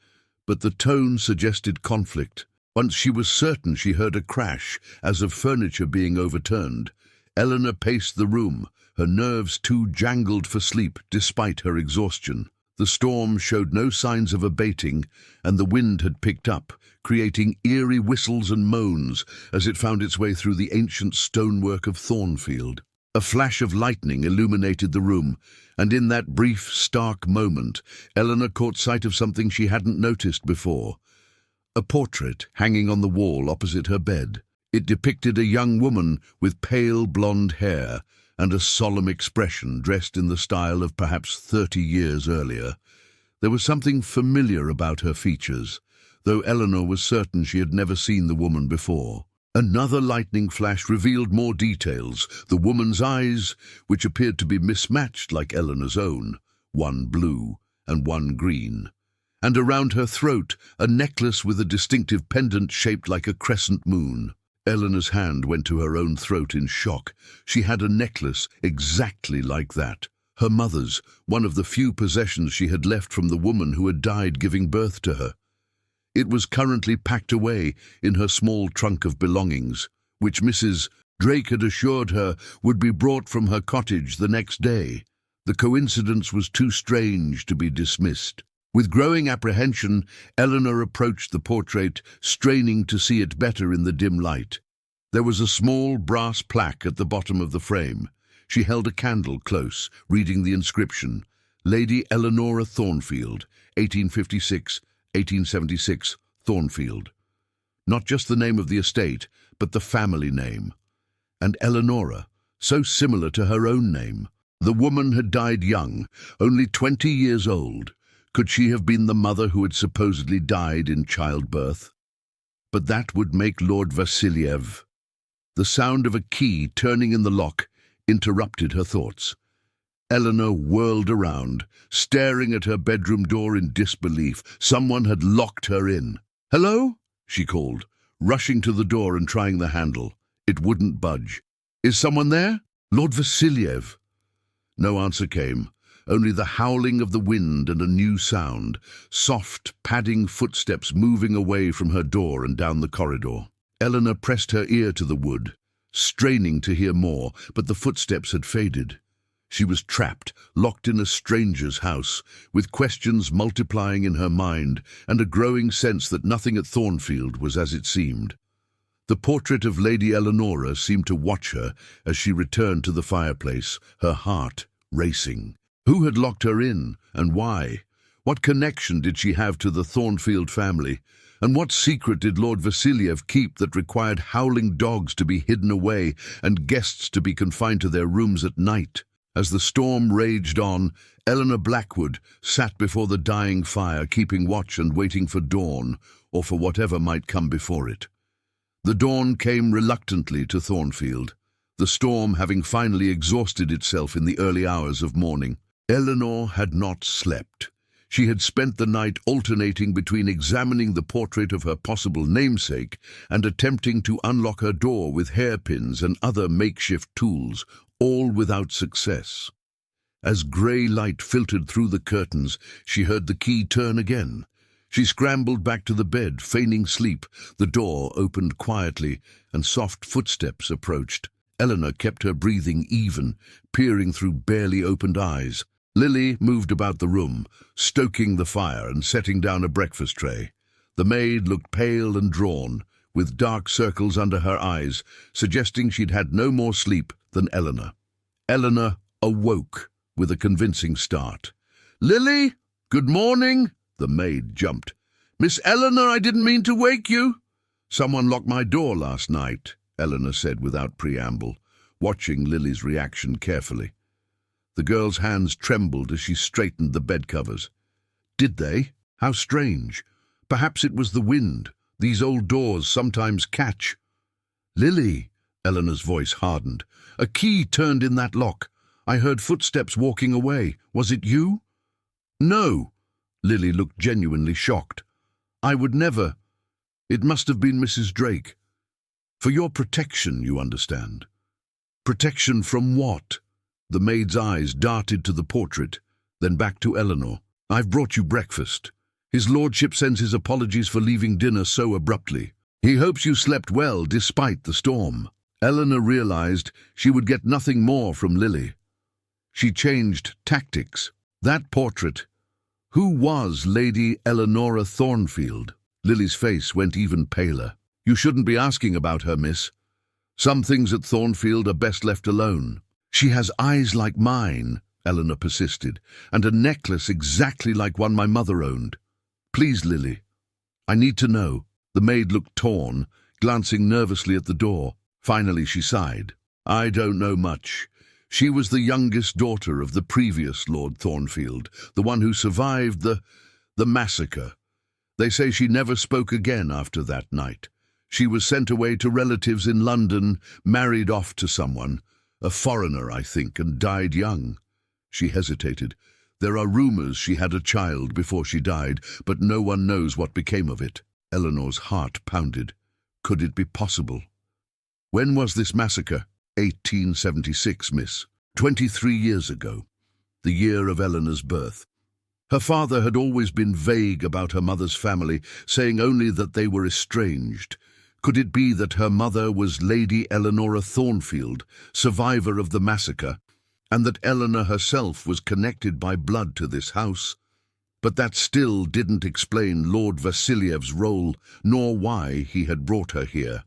but the tone suggested conflict. Once she was certain she heard a crash, as of furniture being overturned. Eleanor paced the room, her nerves too jangled for sleep despite her exhaustion. The storm showed no signs of abating, and the wind had picked up, creating eerie whistles and moans as it found its way through the ancient stonework of Thornfield. A flash of lightning illuminated the room, and in that brief, stark moment, Eleanor caught sight of something she hadn't noticed before. A portrait hanging on the wall opposite her bed. It depicted a young woman with pale blonde hair and a solemn expression, dressed in the style of perhaps 30 years earlier. There was something familiar about her features, though Eleanor was certain she had never seen the woman before. Another lightning flash revealed more details. The woman's eyes, which appeared to be mismatched like Eleanor's own, one blue and one green. And around her throat, a necklace with a distinctive pendant shaped like a crescent moon. Eleanor's hand went to her own throat in shock. She had a necklace exactly like that, her mother's, one of the few possessions she had left from the woman who had died giving birth to her. It was currently packed away in her small trunk of belongings, which Mrs. Drake had assured her would be brought from her cottage the next day. The coincidence was too strange to be dismissed. With growing apprehension, Eleanor approached the portrait, straining to see it better in the dim light. There was a small brass plaque at the bottom of the frame. She held a candle close, reading the inscription, Lady Eleanora Thornfield, 1856-1876, Thornfield. Not just the name of the estate, but the family name. And Eleanora, so similar to her own name. The woman had died young, only 20 years old. Could she have been the mother who had supposedly died in childbirth? But that would make Lord Vasiliev. The sound of a key turning in the lock interrupted her thoughts. Eleanor whirled around, staring at her bedroom door in disbelief. Someone had locked her in. "Hello?" she called, rushing to the door and trying the handle. It wouldn't budge. "Is someone there? Lord Vasiliev?" No answer came. Only the howling of the wind and a new sound, soft, padding footsteps moving away from her door and down the corridor. Eleanor pressed her ear to the wood, straining to hear more, but the footsteps had faded. She was trapped, locked in a stranger's house, with questions multiplying in her mind and a growing sense that nothing at Thornfield was as it seemed. The portrait of Lady Eleanora seemed to watch her as she returned to the fireplace, her heart racing. Who had locked her in, and why? What connection did she have to the Thornfield family? And what secret did Lord Vasiliev keep that required howling dogs to be hidden away and guests to be confined to their rooms at night? As the storm raged on, Eleanor Blackwood sat before the dying fire, keeping watch and waiting for dawn, or for whatever might come before it. The dawn came reluctantly to Thornfield, the storm having finally exhausted itself in the early hours of morning. Eleanor had not slept. She had spent the night alternating between examining the portrait of her possible namesake and attempting to unlock her door with hairpins and other makeshift tools, all without success. As grey light filtered through the curtains, she heard the key turn again. She scrambled back to the bed, feigning sleep. The door opened quietly, and soft footsteps approached. Eleanor kept her breathing even, peering through barely opened eyes. Lily moved about the room, stoking the fire and setting down a breakfast tray. The maid looked pale and drawn, with dark circles under her eyes, suggesting she'd had no more sleep than Eleanor. Eleanor awoke with a convincing start. "Lily, good morning!" The maid jumped. "Miss Eleanor, I didn't mean to wake you." "Someone locked my door last night," Eleanor said without preamble, watching Lily's reaction carefully. The girl's hands trembled as she straightened the bedcovers. "Did they? How strange. Perhaps it was the wind. These old doors sometimes catch." "Lily," Eleanor's voice hardened, "a key turned in that lock. I heard footsteps walking away. Was it you?" "No." Lily looked genuinely shocked. "I would never. It must have been Mrs. Drake. For your protection, you understand." "Protection from what?" The maid's eyes darted to the portrait, then back to Eleanor. "I've brought you breakfast. His lordship sends his apologies for leaving dinner so abruptly. He hopes you slept well despite the storm." Eleanor realized she would get nothing more from Lily. She changed tactics. That portrait. Who was Lady Eleanora Thornfield? Lily's face went even paler. "You shouldn't be asking about her, miss. Some things at Thornfield are best left alone." "She has eyes like mine," Eleanor persisted, "and a necklace exactly like one my mother owned. Please, Lily, I need to know." The maid looked torn, glancing nervously at the door. Finally she sighed. "I don't know much. She was the youngest daughter of the previous Lord Thornfield, the one who survived the massacre. They say she never spoke again after that night. She was sent away to relatives in London, married off to someone, a foreigner, I think, and died young." She hesitated. "There are rumors she had a child before she died, but no one knows what became of it." Eleanor's heart pounded. Could it be possible? "When was this massacre?" 1876, miss. 23 years ago. the year of Eleanor's birth. Her father had always been vague about her mother's family, saying only that they were estranged. Could it be that her mother was Lady Eleanora Thornfield, survivor of the massacre, and that Eleanor herself was connected by blood to this house? But that still didn't explain Lord Vasiliev's role, nor why he had brought her here,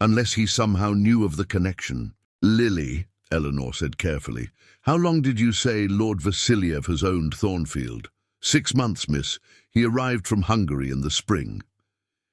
unless he somehow knew of the connection. "Lily," Eleanor said carefully, "how long did you say Lord Vasiliev has owned Thornfield?" 6 months, miss. He arrived from Hungary in the spring."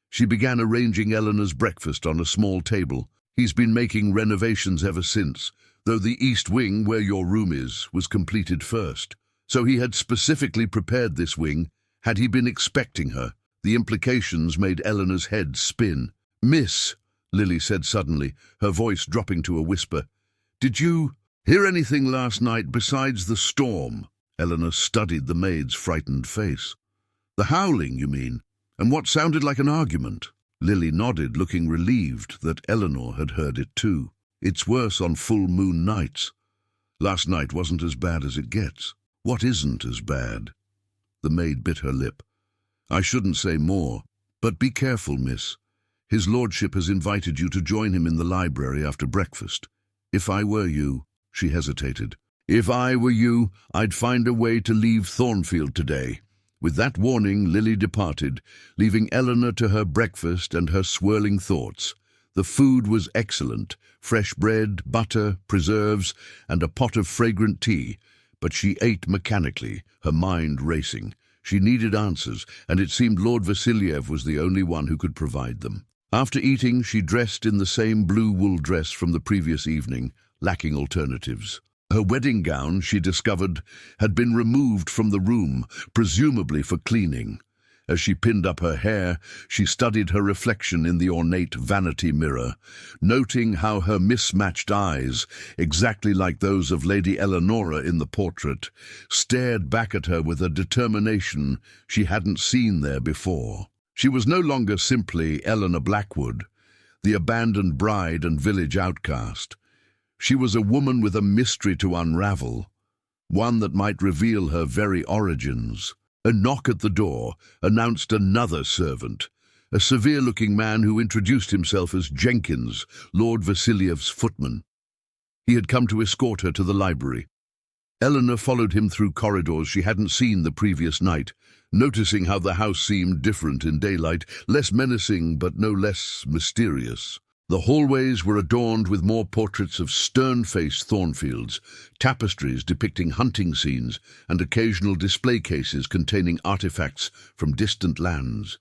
She began arranging Eleanor's breakfast on a small table. "He's been making renovations ever since, though the east wing, where your room is, was completed first. So he had specifically prepared this wing. Had he been expecting her?" The implications made Eleanor's head spin. "Miss," Lily said suddenly, her voice dropping to a whisper, "did you hear anything last night besides the storm?" Eleanor studied the maid's frightened face. "The howling, you mean? And what sounded like an argument?" Lily nodded, looking relieved that Eleanor had heard it too. "It's worse on full moon nights. Last night wasn't as bad as it gets." "What isn't as bad?" The maid bit her lip. "I shouldn't say more, but be careful, miss. His lordship has invited you to join him in the library after breakfast. If I were you," she hesitated, "if I were you, I'd find a way to leave Thornfield today." With that warning, Lily departed, leaving Eleanor to her breakfast and her swirling thoughts. The food was excellent: fresh bread, butter, preserves, and a pot of fragrant tea, but she ate mechanically, her mind racing. She needed answers, and it seemed Lord Vasiliev was the only one who could provide them. After eating, she dressed in the same blue wool dress from the previous evening, lacking alternatives. Her wedding gown, she discovered, had been removed from the room, presumably for cleaning. As she pinned up her hair, she studied her reflection in the ornate vanity mirror, noting how her mismatched eyes, exactly like those of Lady Eleanora in the portrait, stared back at her with a determination she hadn't seen there before. She was no longer simply Eleanor Blackwood, the abandoned bride and village outcast. She was a woman with a mystery to unravel, one that might reveal her very origins. A knock at the door announced another servant, a severe-looking man who introduced himself as Jenkins, Lord Vasiliev's footman. He had come to escort her to the library. Eleanor followed him through corridors she hadn't seen the previous night, noticing how the house seemed different in daylight, less menacing but no less mysterious. The hallways were adorned with more portraits of stern-faced Thornfields, tapestries depicting hunting scenes, and occasional display cases containing artifacts from distant lands.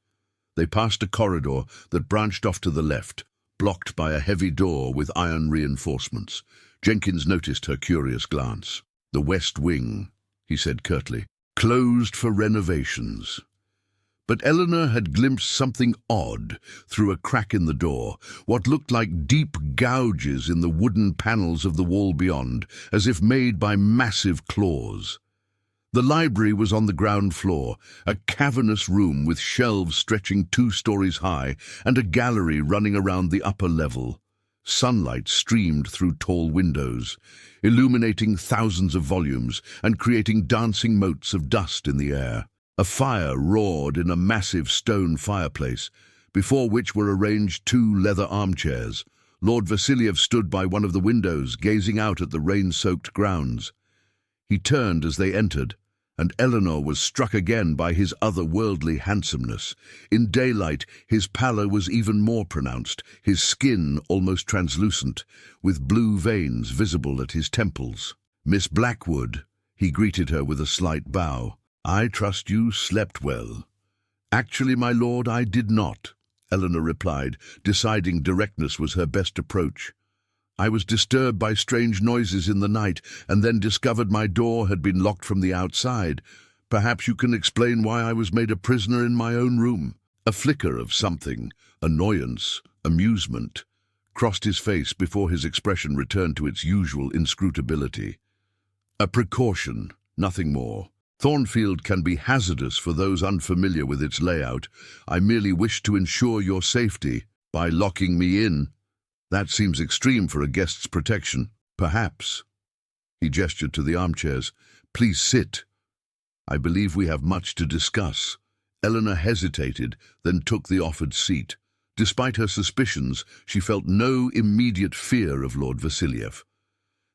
They passed a corridor that branched off to the left, blocked by a heavy door with iron reinforcements. Jenkins noticed her curious glance. "The West Wing," he said curtly, "closed for renovations." But Eleanor had glimpsed something odd through a crack in the door, what looked like deep gouges in the wooden panels of the wall beyond, as if made by massive claws. The library was on the ground floor, a cavernous room with shelves stretching 2 stories high and a gallery running around the upper level. Sunlight streamed through tall windows, illuminating thousands of volumes and creating dancing motes of dust in the air. A fire roared in a massive stone fireplace, before which were arranged 2 leather armchairs. Lord Vasiliev stood by one of the windows, gazing out at the rain-soaked grounds. He turned as they entered, and Eleanor was struck again by his otherworldly handsomeness. In daylight, his pallor was even more pronounced, his skin almost translucent, with blue veins visible at his temples. "Miss Blackwood," he greeted her with a slight bow. "I trust you slept well." "Actually, my lord, I did not," Eleanor replied, deciding directness was her best approach. "I was disturbed by strange noises in the night, and then discovered my door had been locked from the outside. Perhaps you can explain why I was made a prisoner in my own room." A flicker of something, annoyance, amusement, crossed his face before his expression returned to its usual inscrutability. "A precaution, nothing more. Thornfield can be hazardous for those unfamiliar with its layout. I merely wish to ensure your safety by locking me in." "That seems extreme for a guest's protection." "Perhaps." He gestured to the armchairs. "Please sit. I believe we have much to discuss." Eleanor hesitated, then took the offered seat. Despite her suspicions, she felt no immediate fear of Lord Vasiliev.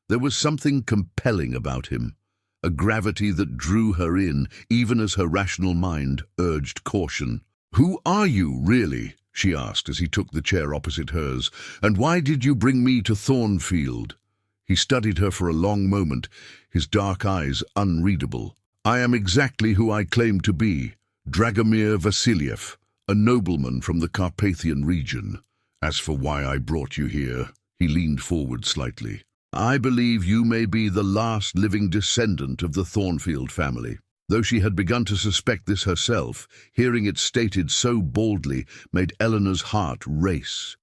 There was something compelling about him, a gravity that drew her in, even as her rational mind urged caution. "Who are you, really?" she asked as he took the chair opposite hers. "And why did you bring me to Thornfield?" He studied her for a long moment, his dark eyes unreadable. "I am exactly who I claim to be, Dragomir Vasiliev, a nobleman from the Carpathian region. As for why I brought you here," he leaned forward slightly, "I believe you may be the last living descendant of the Thornfield family." Though she had begun to suspect this herself, hearing it stated so baldly made Eleanor's heart race.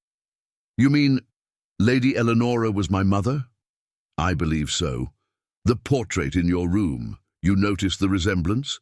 "You mean Lady Eleonora was my mother?" "I believe so. The portrait in your room, you noticed the resemblance?"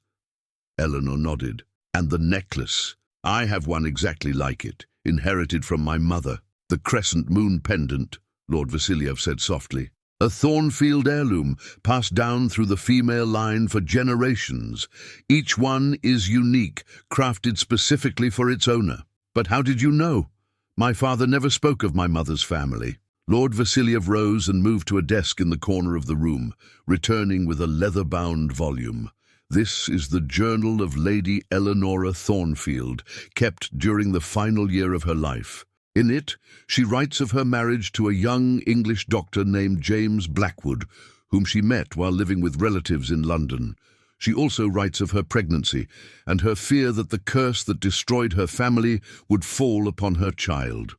Eleanor nodded. "And the necklace. I have one exactly like it, inherited from my mother. The crescent moon pendant," Lord Vasiliev said softly. "A Thornfield heirloom, passed down through the female line for generations. Each one is unique, crafted specifically for its owner." "But how did you know? My father never spoke of my mother's family." Lord Vasiliev rose and moved to a desk in the corner of the room, returning with a leather-bound volume. "This is the Journal of Lady Eleonora Thornfield, kept during the final year of her life. In it, she writes of her marriage to a young English doctor named James Blackwood, whom she met while living with relatives in London. She also writes of her pregnancy and her fear that the curse that destroyed her family would fall upon her child."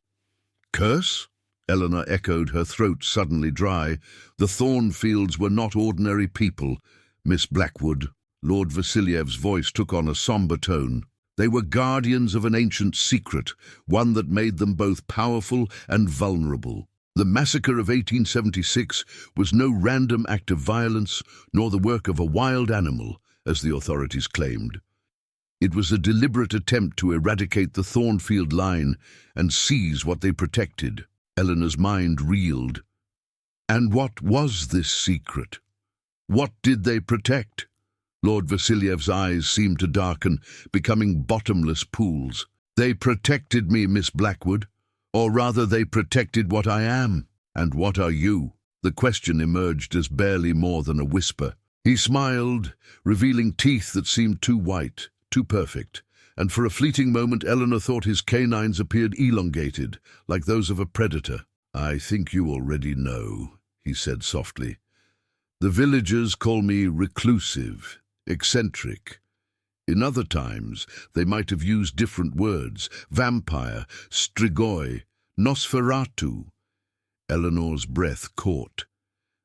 "Curse?" Eleanor echoed, her throat suddenly dry. "The Thornfields were not ordinary people, Miss Blackwood." Lord Vasiliev's voice took on a somber tone. "They were guardians of an ancient secret, one that made them both powerful and vulnerable. The massacre of 1876 was no random act of violence, nor the work of a wild animal, as the authorities claimed. It was a deliberate attempt to eradicate the Thornfield line and seize what they protected." Eleanor's mind reeled. "And what was this secret? What did they protect?" Lord Vasiliev's eyes seemed to darken, becoming bottomless pools. "They protected me, Miss Blackwood. Or rather, they protected what I am. And what are you?" The question emerged as barely more than a whisper. He smiled, revealing teeth that seemed too white, too perfect, and for a fleeting moment Eleanor thought his canines appeared elongated, like those of a predator. "I think you already know," he said softly. "The villagers call me reclusive, eccentric. In other times, they might have used different words: vampire, strigoi, Nosferatu." Eleanor's breath caught.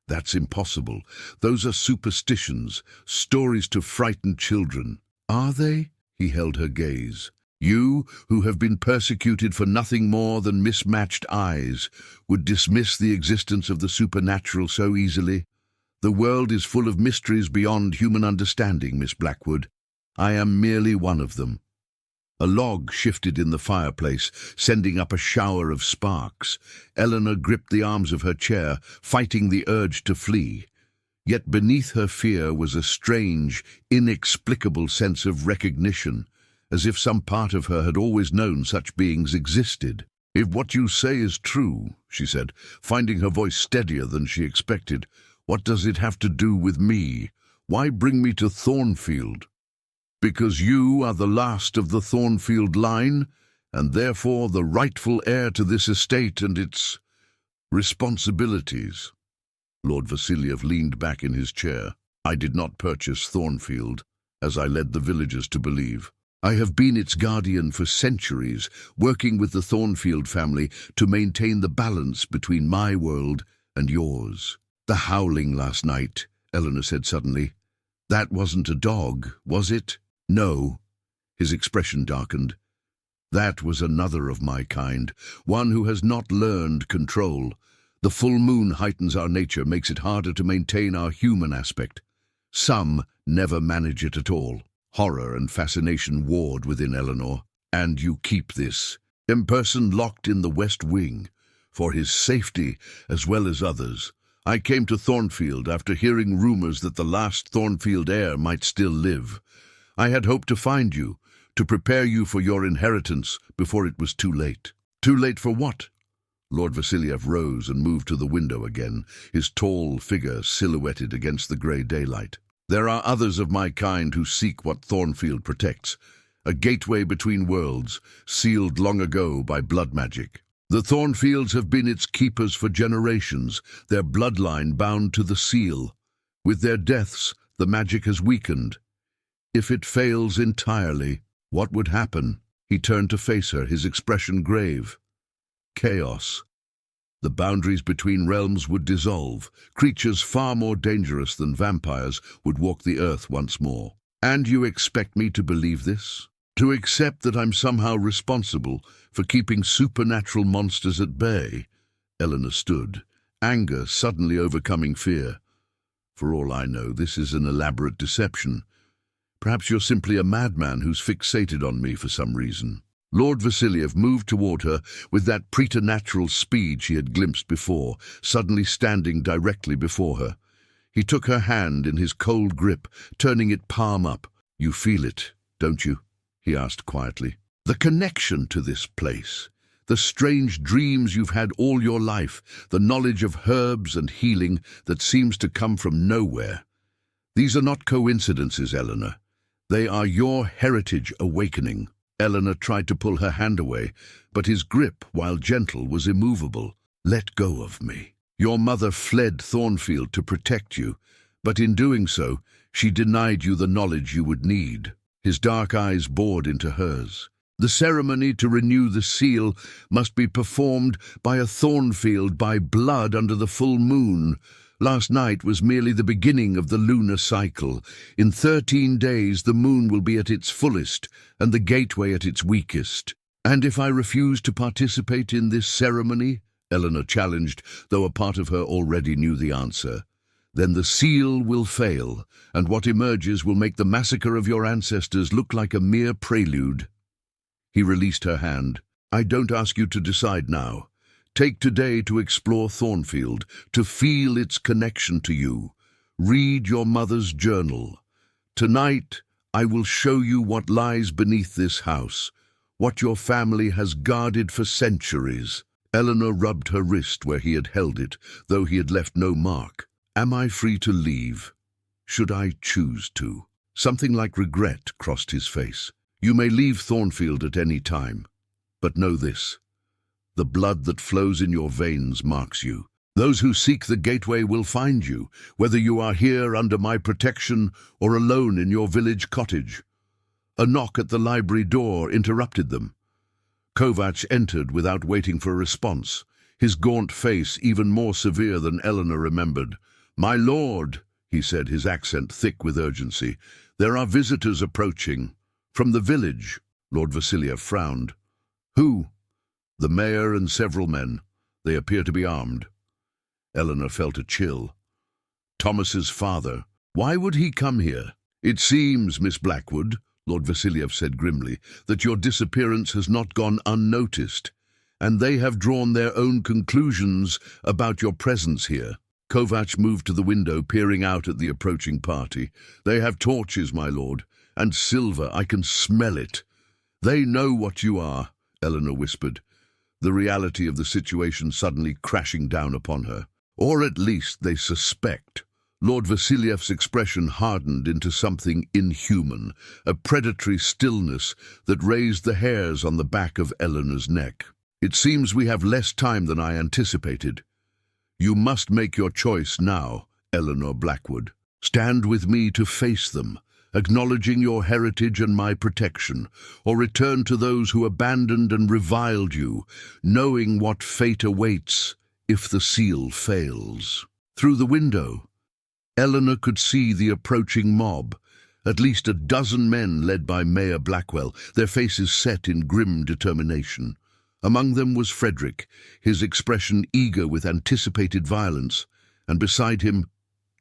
"That's impossible. Those are superstitions, stories to frighten children." "Are they?" He held her gaze. "You, who have been persecuted for nothing more than mismatched eyes, would dismiss the existence of the supernatural so easily? The world is full of mysteries beyond human understanding, Miss Blackwood. I am merely one of them." A log shifted in the fireplace, sending up a shower of sparks. Eleanor gripped the arms of her chair, fighting the urge to flee. Yet beneath her fear was a strange, inexplicable sense of recognition, as if some part of her had always known such beings existed. "If what you say is true," she said, finding her voice steadier than she expected, "what does it have to do with me? Why bring me to Thornfield?" "Because you are the last of the Thornfield line, and therefore the rightful heir to this estate and its responsibilities." Lord Vasiliev leaned back in his chair. "I did not purchase Thornfield, as I led the villagers to believe. I have been its guardian for centuries, working with the Thornfield family to maintain the balance between my world and yours." "The howling last night," Eleanor said suddenly. "That wasn't a dog, was it?" "No." His expression darkened. "That was another of my kind, one who has not learned control. The full moon heightens our nature, makes it harder to maintain our human aspect. Some never manage it at all." Horror and fascination warred within Eleanor. "And you keep this imperson locked in the West Wing, for his safety as well as others. I came to Thornfield after hearing rumors that the last Thornfield heir might still live. I had hoped to find you, to prepare you for your inheritance before it was too late. Too late for what? Lord Vasiliev rose and moved to the window again, his tall figure silhouetted against the grey daylight. There are others of my kind who seek what Thornfield protects, a gateway between worlds, sealed long ago by blood magic. The Thornfields have been its keepers for generations, their bloodline bound to the seal. With their deaths, the magic has weakened. If it fails entirely, what would happen? He turned to face her, his expression grave. Chaos. The boundaries between realms would dissolve. Creatures far more dangerous than vampires would walk the earth once more. And you expect me to believe this? To accept that I'm somehow responsible for keeping supernatural monsters at bay? Eleanor stood, anger suddenly overcoming fear. For all I know, this is an elaborate deception. Perhaps you're simply a madman who's fixated on me for some reason. Lord Vasiliev moved toward her with that preternatural speed she had glimpsed before, suddenly standing directly before her. He took her hand in his cold grip, turning it palm up. You feel it, don't you? He asked quietly. The connection to this place, the strange dreams you've had all your life, the knowledge of herbs and healing that seems to come from nowhere. These are not coincidences, Eleanor. They are your heritage awakening. Eleanor tried to pull her hand away, but his grip, while gentle, was immovable. Let go of me. Your mother fled Thornfield to protect you, but in doing so, she denied you the knowledge you would need. His dark eyes bored into hers. The ceremony to renew the seal must be performed by a Thornfield, by blood under the full moon. Last night was merely the beginning of the lunar cycle. In 13 days the moon will be at its fullest and the gateway at its weakest. And if I refuse to participate in this ceremony, Eleanor challenged, though a part of her already knew the answer, then the seal will fail, and what emerges will make the massacre of your ancestors look like a mere prelude. He released her hand. I don't ask you to decide now. Take today to explore Thornfield, to feel its connection to you. Read your mother's journal. Tonight, I will show you what lies beneath this house, what your family has guarded for centuries. Eleanor rubbed her wrist where he had held it, though he had left no mark. Am I free to leave? Should I choose to? Something like regret crossed his face. You may leave Thornfield at any time, but know this. The blood that flows in your veins marks you. Those who seek the gateway will find you, whether you are here under my protection or alone in your village cottage. A knock at the library door interrupted them. Kovac entered without waiting for a response, his gaunt face even more severe than Eleanor remembered. My lord, he said, his accent thick with urgency, there are visitors approaching. From the village. Lord Vasiliev frowned. Who? The mayor and several men. They appear to be armed. Eleanor felt a chill. Thomas's father. Why would he come here? It seems, Miss Blackwood, Lord Vasiliev said grimly, that your disappearance has not gone unnoticed, and they have drawn their own conclusions about your presence here. Kovac moved to the window, peering out at the approaching party. They have torches, my lord, and silver. I can smell it. They know what you are, Eleanor whispered, the reality of the situation suddenly crashing down upon her. Or at least they suspect. Lord Vasiliev's expression hardened into something inhuman, a predatory stillness that raised the hairs on the back of Eleanor's neck. It seems we have less time than I anticipated. You must make your choice now, Eleanor Blackwood. Stand with me to face them, acknowledging your heritage and my protection, or return to those who abandoned and reviled you, knowing what fate awaits if the seal fails. Through the window, Eleanor could see the approaching mob, at least a dozen men led by Mayor Blackwell, their faces set in grim determination. Among them was Frederick, his expression eager with anticipated violence, and beside him,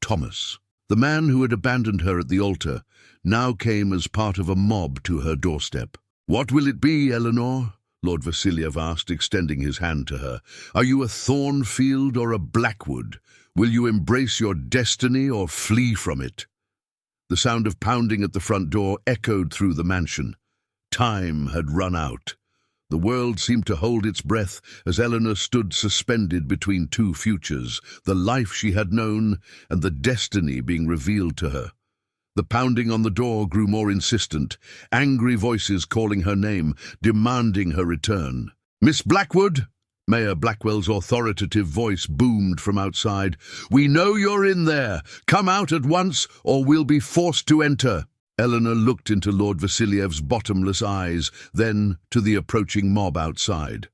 Thomas. The man who had abandoned her at the altar now came as part of a mob to her doorstep. What will it be, Eleanor? Lord Vasiliev asked, extending his hand to her. Are you a Thornfield or a Blackwood? Will you embrace your destiny or flee from it? The sound of pounding at the front door echoed through the mansion. Time had run out. The world seemed to hold its breath as Eleanor stood suspended between two futures, the life she had known and the destiny being revealed to her. The pounding on the door grew more insistent, angry voices calling her name, demanding her return. "Miss Blackwood?" Mayor Blackwell's authoritative voice boomed from outside. "We know you're in there. Come out at once, or we'll be forced to enter." Eleanor looked into Lord Vasiliev's bottomless eyes, then to the approaching mob outside.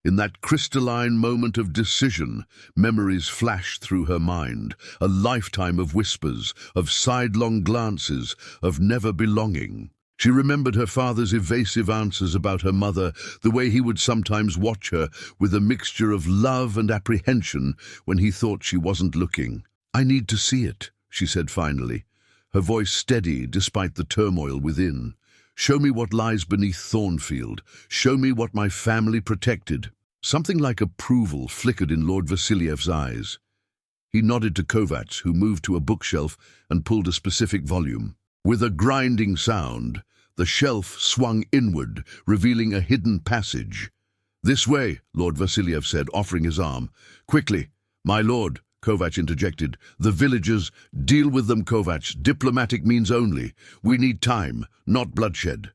In that crystalline moment of decision, memories flashed through her mind, a lifetime of whispers, of sidelong glances, of never belonging. She remembered her father's evasive answers about her mother, the way he would sometimes watch her with a mixture of love and apprehension when he thought she wasn't looking. "I need to see it," she said finally, her voice steady despite the turmoil within. "Show me what lies beneath Thornfield. Show me what my family protected." Something like approval flickered in Lord Vasiliev's eyes. He nodded to Kovacs, who moved to a bookshelf and pulled a specific volume. With a grinding sound, the shelf swung inward, revealing a hidden passage. "This way," Lord Vasiliev said, offering his arm. "Quickly." "My lord," Kovacs interjected. "The villagers, deal with them, Kovacs. Diplomatic means only. We need time, not bloodshed."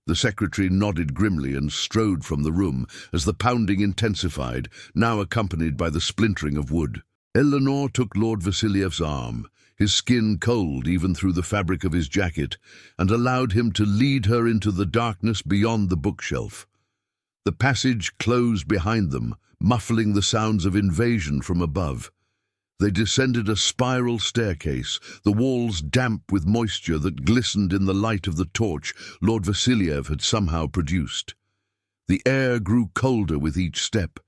The secretary nodded grimly and strode from the room as the pounding intensified, now accompanied by the splintering of wood. Eleanor took Lord Vasiliev's arm, his skin cold even through the fabric of his jacket, and allowed him to lead her into the darkness beyond the bookshelf. The passage closed behind them, muffling the sounds of invasion from above. They descended a spiral staircase, the walls damp with moisture that glistened in the light of the torch Lord Vasiliev had somehow produced. The air grew colder with each step,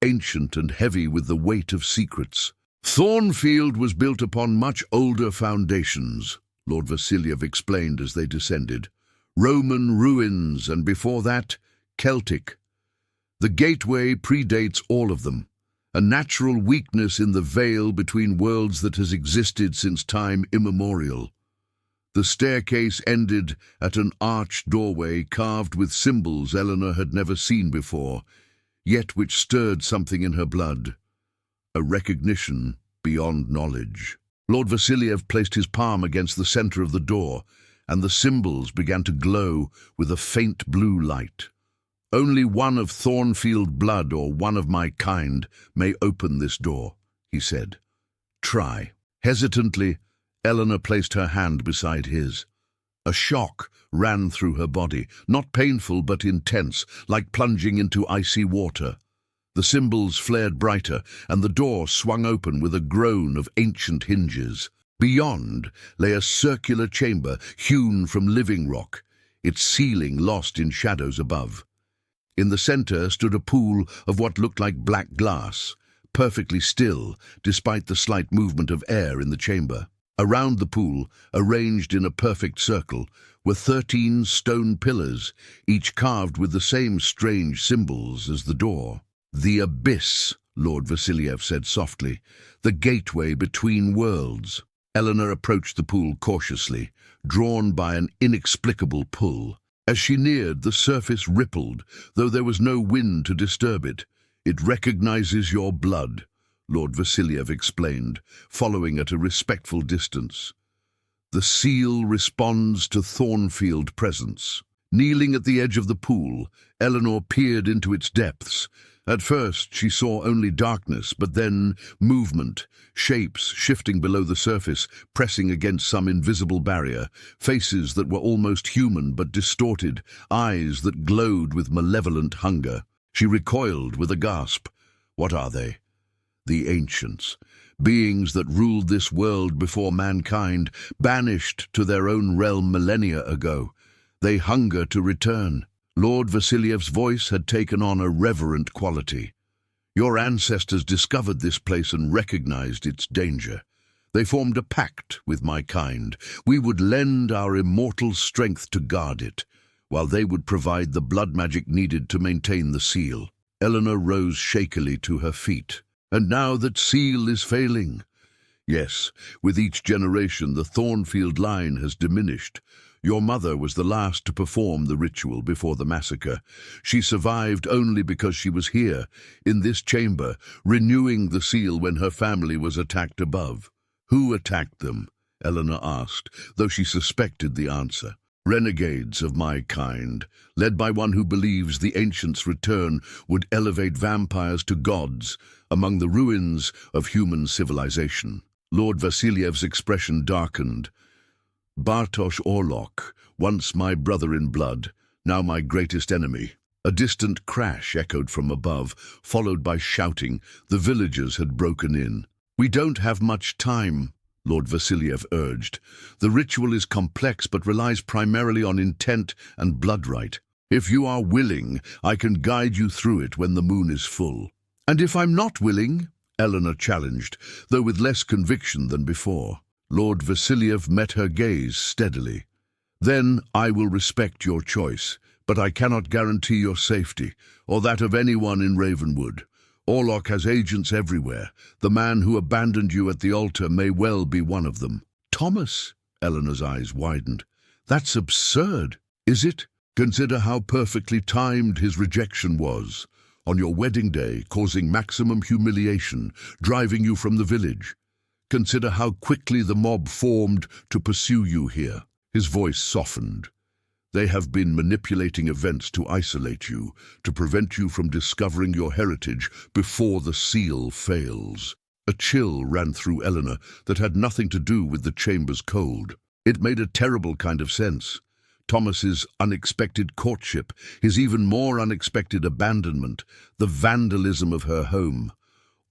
ancient and heavy with the weight of secrets. "Thornfield was built upon much older foundations," Lord Vasiliev explained as they descended. "Roman ruins, and before that, Celtic. The gateway predates all of them. A natural weakness in the veil between worlds that has existed since time immemorial. The staircase ended at an arched doorway carved with symbols Eleanor had never seen before, yet which stirred something in her blood. A recognition beyond knowledge. Lord Vasiliev placed his palm against the center of the door, and the symbols began to glow with a faint blue light. "Only one of Thornfield blood, or one of my kind, may open this door," he said. "Try." Hesitantly, Eleanor placed her hand beside his. A shock ran through her body, not painful but intense, like plunging into icy water. The symbols flared brighter, and the door swung open with a groan of ancient hinges. Beyond lay a circular chamber hewn from living rock, its ceiling lost in shadows above. In the center stood a pool of what looked like black glass, perfectly still despite the slight movement of air in the chamber. Around the pool, arranged in a perfect circle, were 13 stone pillars, each carved with the same strange symbols as the door. "The abyss," Lord Vasiliev said softly, "the gateway between worlds." Eleanor approached the pool cautiously, drawn by an inexplicable pull. As she neared, the surface rippled, though there was no wind to disturb it. "It recognizes your blood," Lord Vasiliev explained, following at a respectful distance. "The seal responds to Thornfield presence." Kneeling at the edge of the pool, Eleanor peered into its depths. At first she saw only darkness, but then movement, shapes shifting below the surface, pressing against some invisible barrier, faces that were almost human but distorted, eyes that glowed with malevolent hunger. She recoiled with a gasp. What are they? The ancients, beings that ruled this world before mankind, banished to their own realm millennia ago. They hunger to return. Lord Vasiliev's voice had taken on a reverent quality. "Your ancestors discovered this place and recognized its danger. They formed a pact with my kind. We would lend our immortal strength to guard it, while they would provide the blood magic needed to maintain the seal." Eleanor rose shakily to her feet. And now that seal is failing. Yes, with each generation the Thornfield line has diminished. Your mother was the last to perform the ritual before the massacre. She survived only because she was here, in this chamber, renewing the seal when her family was attacked above. Who attacked them? Eleanor asked, though she suspected the answer. Renegades of my kind, led by one who believes the ancients' return would elevate vampires to gods among the ruins of human civilization. Lord Vasiliev's expression darkened. Bartosz Orlok, once my brother in blood, now my greatest enemy. A distant crash echoed from above, followed by shouting. The villagers had broken in. We don't have much time, Lord Vasiliev urged. The ritual is complex but relies primarily on intent and blood right. If you are willing, I can guide you through it when the moon is full. And if I'm not willing? Eleanor challenged, though with less conviction than before. Lord Vasiliev met her gaze steadily. Then I will respect your choice, but I cannot guarantee your safety, or that of anyone in Ravenwood. Orlok has agents everywhere. The man who abandoned you at the altar may well be one of them. Thomas? Eleanor's eyes widened. That's absurd. Is it? Consider how perfectly timed his rejection was. On your wedding day, causing maximum humiliation, driving you from the village. Consider how quickly the mob formed to pursue you here. His voice softened. They have been manipulating events to isolate you, to prevent you from discovering your heritage before the seal fails. A chill ran through Eleanor that had nothing to do with the chamber's cold. It made a terrible kind of sense. Thomas's unexpected courtship, his even more unexpected abandonment, the vandalism of her home,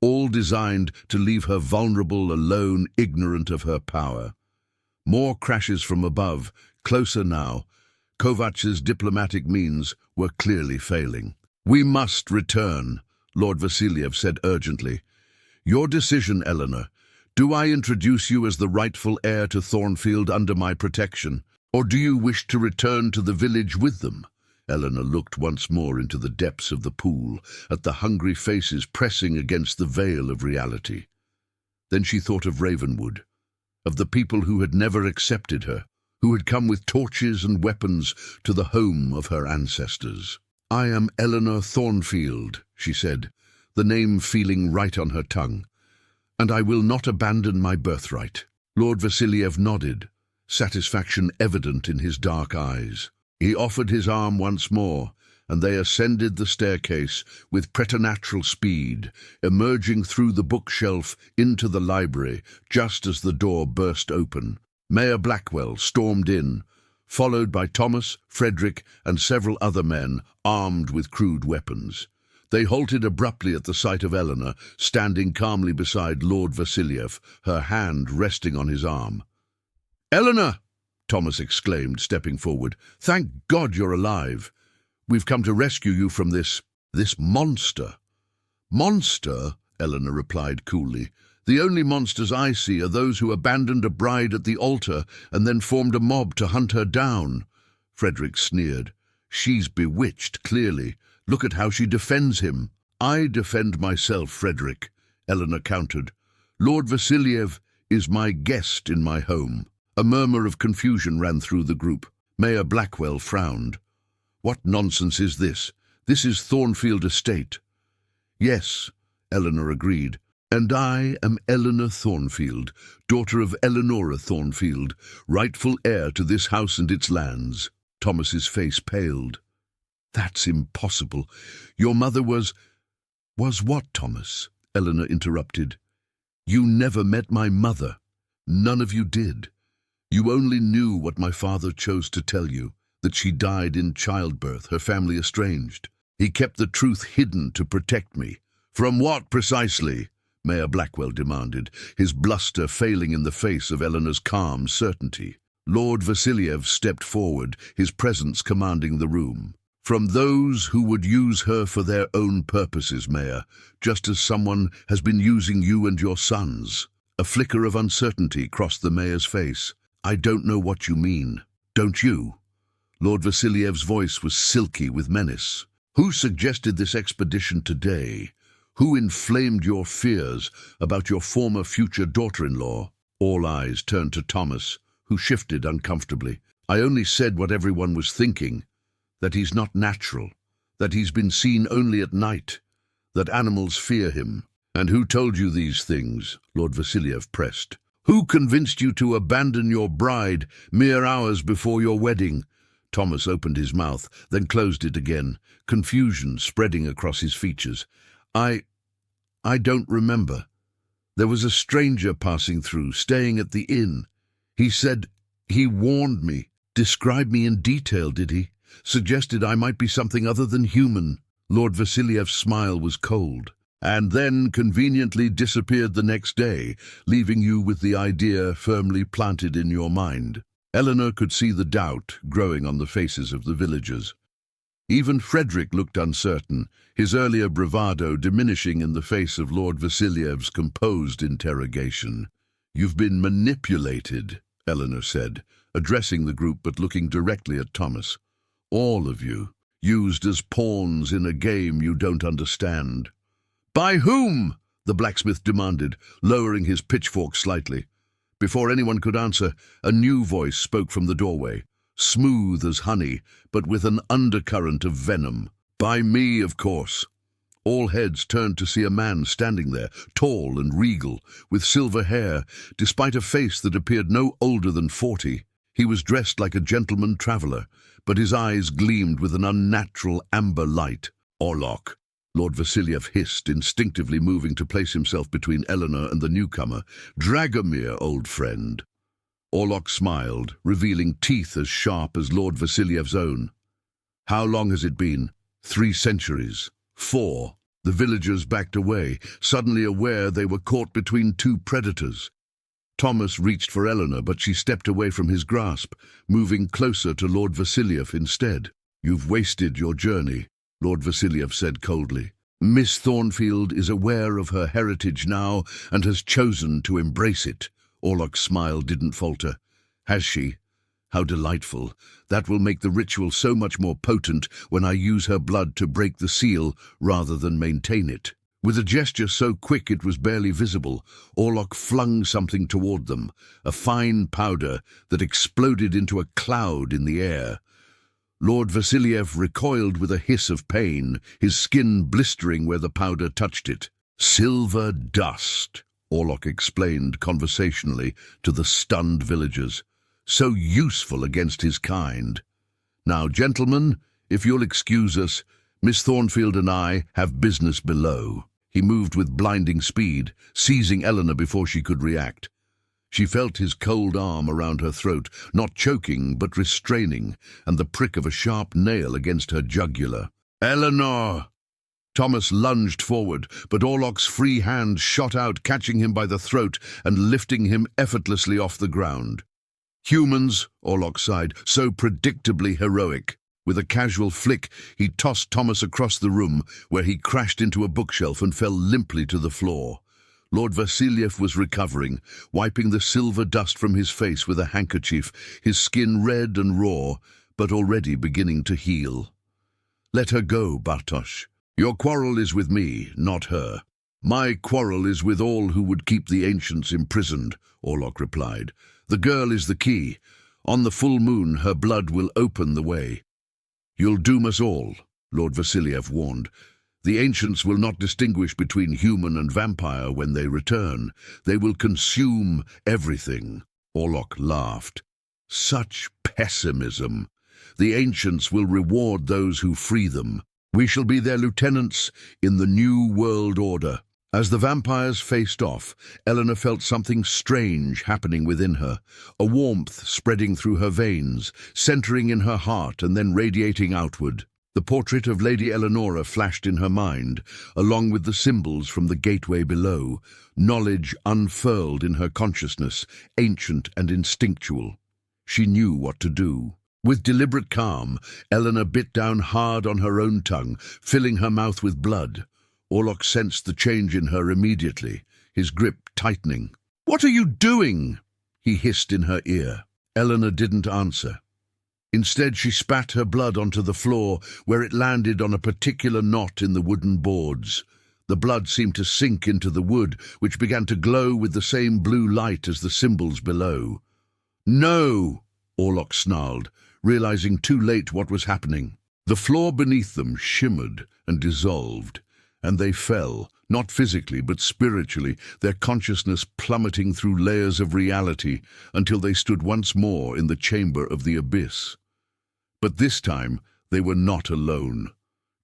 all designed to leave her vulnerable, alone, ignorant of her power. More crashes from above, closer now. Kovach's diplomatic means were clearly failing. We must return, Lord Vasiliev said urgently. Your decision, Eleanor. Do I introduce you as the rightful heir to Thornfield under my protection, or do you wish to return to the village with them? Eleanor looked once more into the depths of the pool, at the hungry faces pressing against the veil of reality. Then she thought of Ravenwood, of the people who had never accepted her, who had come with torches and weapons to the home of her ancestors. I am Eleanor Thornfield, she said, the name feeling right on her tongue, and I will not abandon my birthright. Lord Vasiliev nodded, satisfaction evident in his dark eyes. He offered his arm once more, and they ascended the staircase with preternatural speed, emerging through the bookshelf into the library just as the door burst open. Mayor Blackwell stormed in, followed by Thomas, Frederick, and several other men armed with crude weapons. They halted abruptly at the sight of Eleanor, standing calmly beside Lord Vasiliev, her hand resting on his arm. "Eleanor!" Thomas exclaimed, stepping forward. "Thank God you're alive. We've come to rescue you from this monster." "Monster?" Eleanor replied coolly. "The only monsters I see are those who abandoned a bride at the altar and then formed a mob to hunt her down." Frederick sneered. "She's bewitched, clearly. Look at how she defends him." "I defend myself, Frederick," Eleanor countered. "Lord Vasiliev is my guest in my home." A murmur of confusion ran through the group. Mayor Blackwell frowned. "What nonsense is this? This is Thornfield Estate." "Yes," Eleanor agreed. "And I am Eleanor Thornfield, daughter of Eleonora Thornfield, rightful heir to this house and its lands." Thomas's face paled. "That's impossible. Your mother was what, Thomas?" Eleanor interrupted. "You never met my mother. None of you did. You only knew what my father chose to tell you, that she died in childbirth, her family estranged. He kept the truth hidden to protect me." "From what precisely?" Mayor Blackwell demanded, his bluster failing in the face of Eleanor's calm certainty. Lord Vasiliev stepped forward, his presence commanding the room. "From those who would use her for their own purposes, Mayor, just as someone has been using you and your sons." A flicker of uncertainty crossed the mayor's face. "I don't know what you mean." "Don't you?" Lord Vasiliev's voice was silky with menace. "Who suggested this expedition today? Who inflamed your fears about your former future daughter-in-law? All eyes turned to Thomas, who shifted uncomfortably. I only said what everyone was thinking, that he's not natural, that he's been seen only at night, that animals fear him. And who told you these things? Lord Vasiliev pressed. Who convinced you to abandon your bride mere hours before your wedding? Thomas opened his mouth, then closed it again, confusion spreading across his features. I don't remember. There was a stranger passing through, staying at the inn. He warned me. Described me in detail, did he? Suggested I might be something other than human. Lord Vasiliev's smile was cold. And then conveniently disappeared the next day, leaving you with the idea firmly planted in your mind. Eleanor could see the doubt growing on the faces of the villagers. Even Frederick looked uncertain, his earlier bravado diminishing in the face of Lord Vasiliev's composed interrogation. You've been manipulated, Eleanor said, addressing the group but looking directly at Thomas. All of you, used as pawns in a game you don't understand. By whom? The blacksmith demanded, lowering his pitchfork slightly. Before anyone could answer, a new voice spoke from the doorway, smooth as honey, but with an undercurrent of venom. By me, of course. All heads turned to see a man standing there, tall and regal, with silver hair, despite a face that appeared no older than 40. He was dressed like a gentleman traveller, but his eyes gleamed with an unnatural amber light. Orlok, Lord Vasiliev hissed, instinctively moving to place himself between Eleanor and the newcomer. Dragomir, old friend. Orlok smiled, revealing teeth as sharp as Lord Vasiliev's own. How long has it been? 3 centuries. 4. The villagers backed away, suddenly aware they were caught between 2 predators. Thomas reached for Eleanor, but she stepped away from his grasp, moving closer to Lord Vasiliev instead. You've wasted your journey, Lord Vasiliev said coldly. Miss Thornfield is aware of her heritage now and has chosen to embrace it. Orlok's smile didn't falter. Has she? How delightful. That will make the ritual so much more potent when I use her blood to break the seal rather than maintain it. With a gesture so quick it was barely visible, Orlok flung something toward them, a fine powder that exploded into a cloud in the air. Lord Vasiliev recoiled with a hiss of pain, his skin blistering where the powder touched it. Silver dust, Orlok explained conversationally to the stunned villagers. So useful against his kind. Now, gentlemen, if you'll excuse us, Miss Thornfield and I have business below. He moved with blinding speed, seizing Eleanor before she could react. She felt his cold arm around her throat, not choking but restraining, and the prick of a sharp nail against her jugular. Eleanor! Thomas lunged forward, but Orlok's free hand shot out, catching him by the throat and lifting him effortlessly off the ground. Humans, Orlok sighed, so predictably heroic. With a casual flick, he tossed Thomas across the room, where he crashed into a bookshelf and fell limply to the floor. Lord Vasiliev was recovering, wiping the silver dust from his face with a handkerchief, his skin red and raw, but already beginning to heal. Let her go, Bartosz. Your quarrel is with me, not her. My quarrel is with all who would keep the ancients imprisoned, Orlok replied. The girl is the key. On the full moon, her blood will open the way. You'll doom us all, Lord Vasiliev warned. The ancients will not distinguish between human and vampire when they return. They will consume everything. Orlok laughed. Such pessimism. The ancients will reward those who free them. We shall be their lieutenants in the new world order. As the vampires faced off, Eleanor felt something strange happening within her, a warmth spreading through her veins, centering in her heart and then radiating outward. The portrait of Lady Eleonora flashed in her mind, along with the symbols from the gateway below, knowledge unfurled in her consciousness, ancient and instinctual. She knew what to do. With deliberate calm, Eleanor bit down hard on her own tongue, filling her mouth with blood. Orlok sensed the change in her immediately, his grip tightening. "What are you doing?" he hissed in her ear. Eleanor didn't answer. Instead, she spat her blood onto the floor, where it landed on a particular knot in the wooden boards. The blood seemed to sink into the wood, which began to glow with the same blue light as the symbols below. "No!" Orlok snarled, realizing too late what was happening. The floor beneath them shimmered and dissolved, and they fell, not physically but spiritually, their consciousness plummeting through layers of reality until they stood once more in the chamber of the abyss. But this time they were not alone.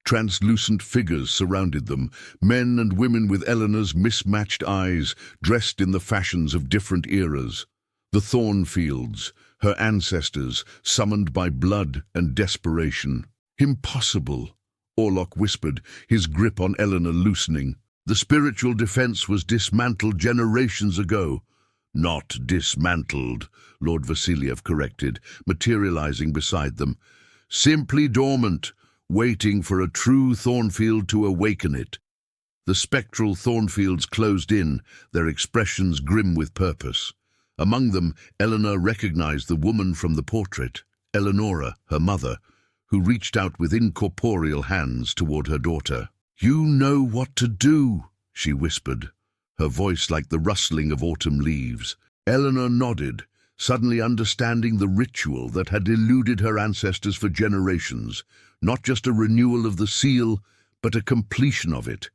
Translucent figures surrounded them, men and women with Eleanor's mismatched eyes, dressed in the fashions of different eras. The Thornfields, her ancestors, summoned by blood and desperation. "Impossible," Orlok whispered, his grip on Eleanor loosening. "The spiritual defense was dismantled generations ago." "Not dismantled," Lord Vasiliev corrected, materializing beside them. "Simply dormant, waiting for a true Thornfield to awaken it." The spectral Thornfields closed in, their expressions grim with purpose. Among them, Eleanor recognized the woman from the portrait, Eleonora, her mother, who reached out with incorporeal hands toward her daughter. "You know what to do," she whispered, her voice like the rustling of autumn leaves. Eleanor nodded, suddenly understanding the ritual that had eluded her ancestors for generations, not just a renewal of the seal, but a completion of it,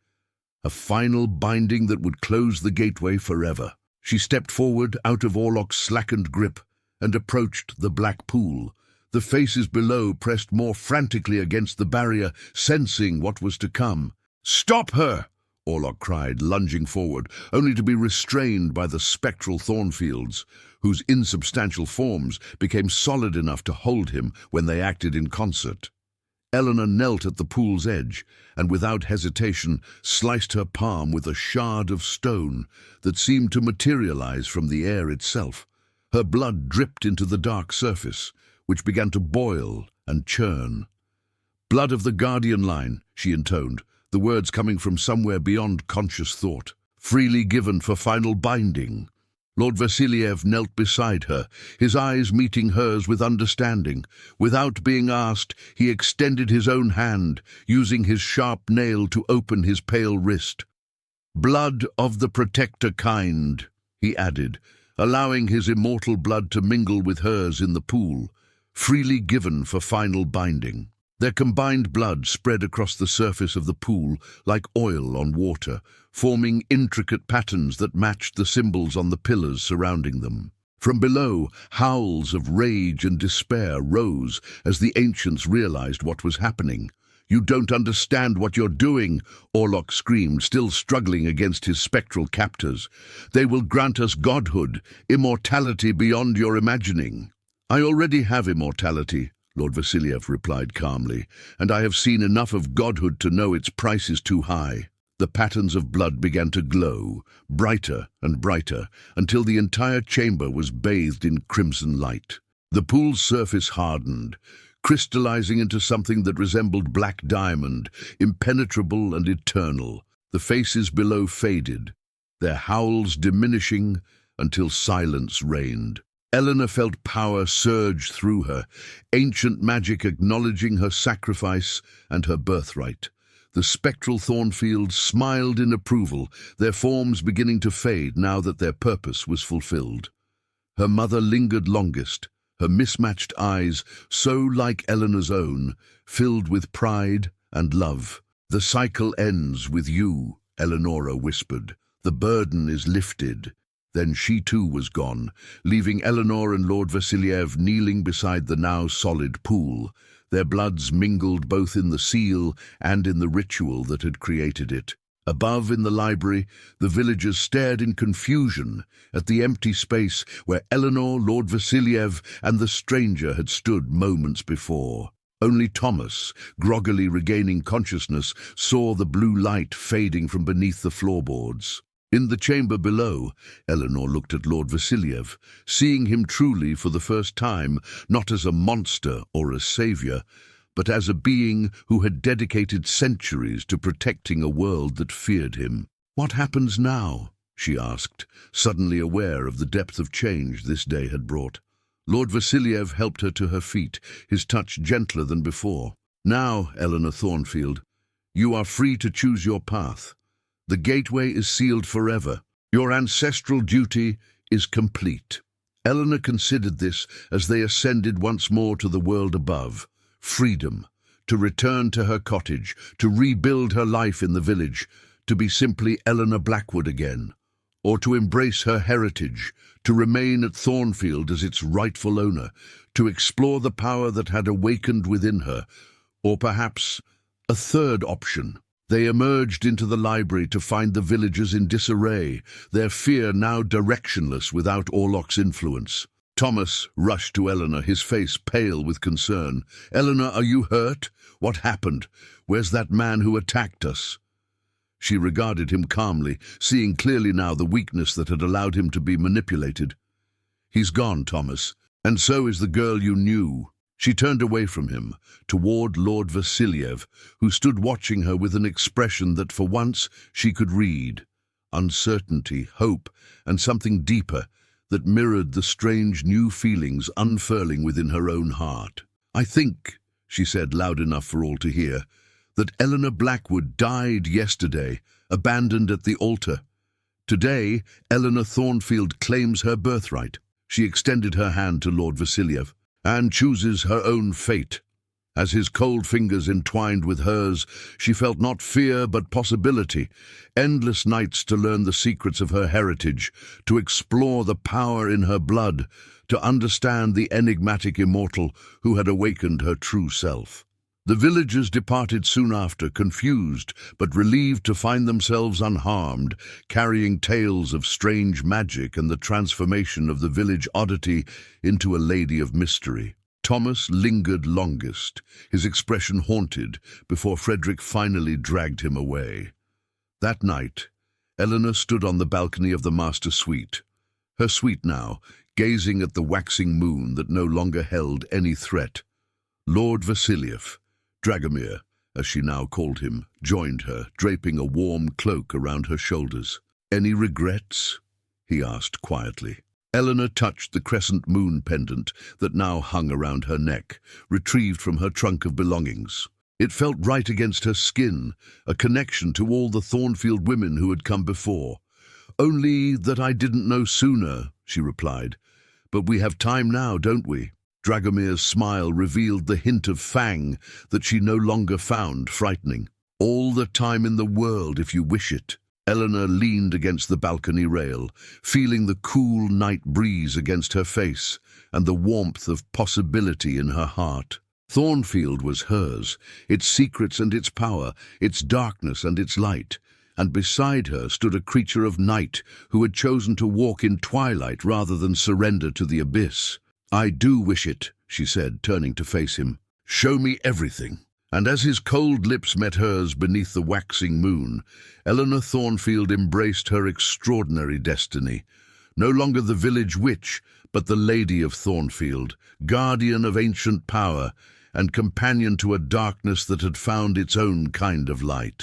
a final binding that would close the gateway forever. She stepped forward out of Orlok's slackened grip and approached the black pool. The faces below pressed more frantically against the barrier, sensing what was to come. "Stop her!" Orlok cried, lunging forward, only to be restrained by the spectral Thornfields, whose insubstantial forms became solid enough to hold him when they acted in concert. Eleanor knelt at the pool's edge, and without hesitation sliced her palm with a shard of stone that seemed to materialize from the air itself. Her blood dripped into the dark surface, which began to boil and churn. "Blood of the Guardian line," she intoned, the words coming from somewhere beyond conscious thought. "Freely given for final binding." Lord Vasiliev knelt beside her, his eyes meeting hers with understanding. Without being asked, he extended his own hand, using his sharp nail to open his pale wrist. "Blood of the protector kind," he added, allowing his immortal blood to mingle with hers in the pool, freely given for final binding. Their combined blood spread across the surface of the pool like oil on water, forming intricate patterns that matched the symbols on the pillars surrounding them. From below, howls of rage and despair rose as the ancients realized what was happening. "You don't understand what you're doing," Orlok screamed, still struggling against his spectral captors. "They will grant us godhood, immortality beyond your imagining." "I already have immortality," Lord Vasiliev replied calmly, "and I have seen enough of godhood to know its price is too high." The patterns of blood began to glow, brighter and brighter, until the entire chamber was bathed in crimson light. The pool's surface hardened, crystallizing into something that resembled black diamond, impenetrable and eternal. The faces below faded, their howls diminishing until silence reigned. Eleanor felt power surge through her, ancient magic acknowledging her sacrifice and her birthright. The spectral Thornfields smiled in approval, their forms beginning to fade now that their purpose was fulfilled. Her mother lingered longest, her mismatched eyes, so like Eleanor's own, filled with pride and love. "The cycle ends with you," Eleonora whispered. "The burden is lifted." Then she too was gone, leaving Eleanor and Lord Vasiliev kneeling beside the now solid pool. Their bloods mingled both in the seal and in the ritual that had created it. Above in the library, the villagers stared in confusion at the empty space where Eleanor, Lord Vasiliev, and the stranger had stood moments before. Only Thomas, groggily regaining consciousness, saw the blue light fading from beneath the floorboards. In the chamber below, Eleanor looked at Lord Vasiliev, seeing him truly for the first time, not as a monster or a savior, but as a being who had dedicated centuries to protecting a world that feared him. "What happens now?" she asked, suddenly aware of the depth of change this day had brought. Lord Vasiliev helped her to her feet, his touch gentler than before. "Now, Eleanor Thornfield, you are free to choose your path. The gateway is sealed forever. Your ancestral duty is complete. Eleanor considered this as they ascended once more to the world above. Freedom, to return to her cottage, to rebuild her life in the village, to be simply Eleanor Blackwood again, or to embrace her heritage, to remain at Thornfield as its rightful owner, to explore the power that had awakened within her, or perhaps a third option. They emerged into the library to find the villagers in disarray, their fear now directionless without Orlok's influence. Thomas rushed to Eleanor, his face pale with concern. "Eleanor, are you hurt? What happened? Where's that man who attacked us?" She regarded him calmly, seeing clearly now the weakness that had allowed him to be manipulated. "He's gone, Thomas, and so is the girl you knew." She turned away from him, toward Lord Vasiliev, who stood watching her with an expression that for once she could read. Uncertainty, hope, and something deeper that mirrored the strange new feelings unfurling within her own heart. "I think," she said loud enough for all to hear, "that Eleanor Blackwood died yesterday, abandoned at the altar. Today, Eleanor Thornfield claims her birthright." She extended her hand to Lord Vasiliev. "And chooses her own fate." As his cold fingers entwined with hers, she felt not fear but possibility. Endless nights to learn the secrets of her heritage, to explore the power in her blood, to understand the enigmatic immortal who had awakened her true self. The villagers departed soon after, confused but relieved to find themselves unharmed, carrying tales of strange magic and the transformation of the village oddity into a lady of mystery. Thomas lingered longest, his expression haunted, before Frederick finally dragged him away. That night, Eleanor stood on the balcony of the master suite, her suite now, gazing at the waxing moon that no longer held any threat. Lord Vasiliev, Dragomir, as she now called him, joined her, draping a warm cloak around her shoulders. "Any regrets?" he asked quietly. Eleanor touched the crescent moon pendant that now hung around her neck, retrieved from her trunk of belongings. It felt right against her skin, a connection to all the Thornfield women who had come before. "Only that I didn't know sooner," she replied. "But we have time now, don't we?" Dragomir's smile revealed the hint of fang that she no longer found frightening. "All the time in the world, if you wish it." Eleanor leaned against the balcony rail, feeling the cool night breeze against her face and the warmth of possibility in her heart. Thornfield was hers, its secrets and its power, its darkness and its light, and beside her stood a creature of night who had chosen to walk in twilight rather than surrender to the abyss. "I do wish it," she said, turning to face him. "Show me everything." And as his cold lips met hers beneath the waxing moon, Eleanor Thornfield embraced her extraordinary destiny. No longer the village witch, but the Lady of Thornfield, guardian of ancient power, and companion to a darkness that had found its own kind of light.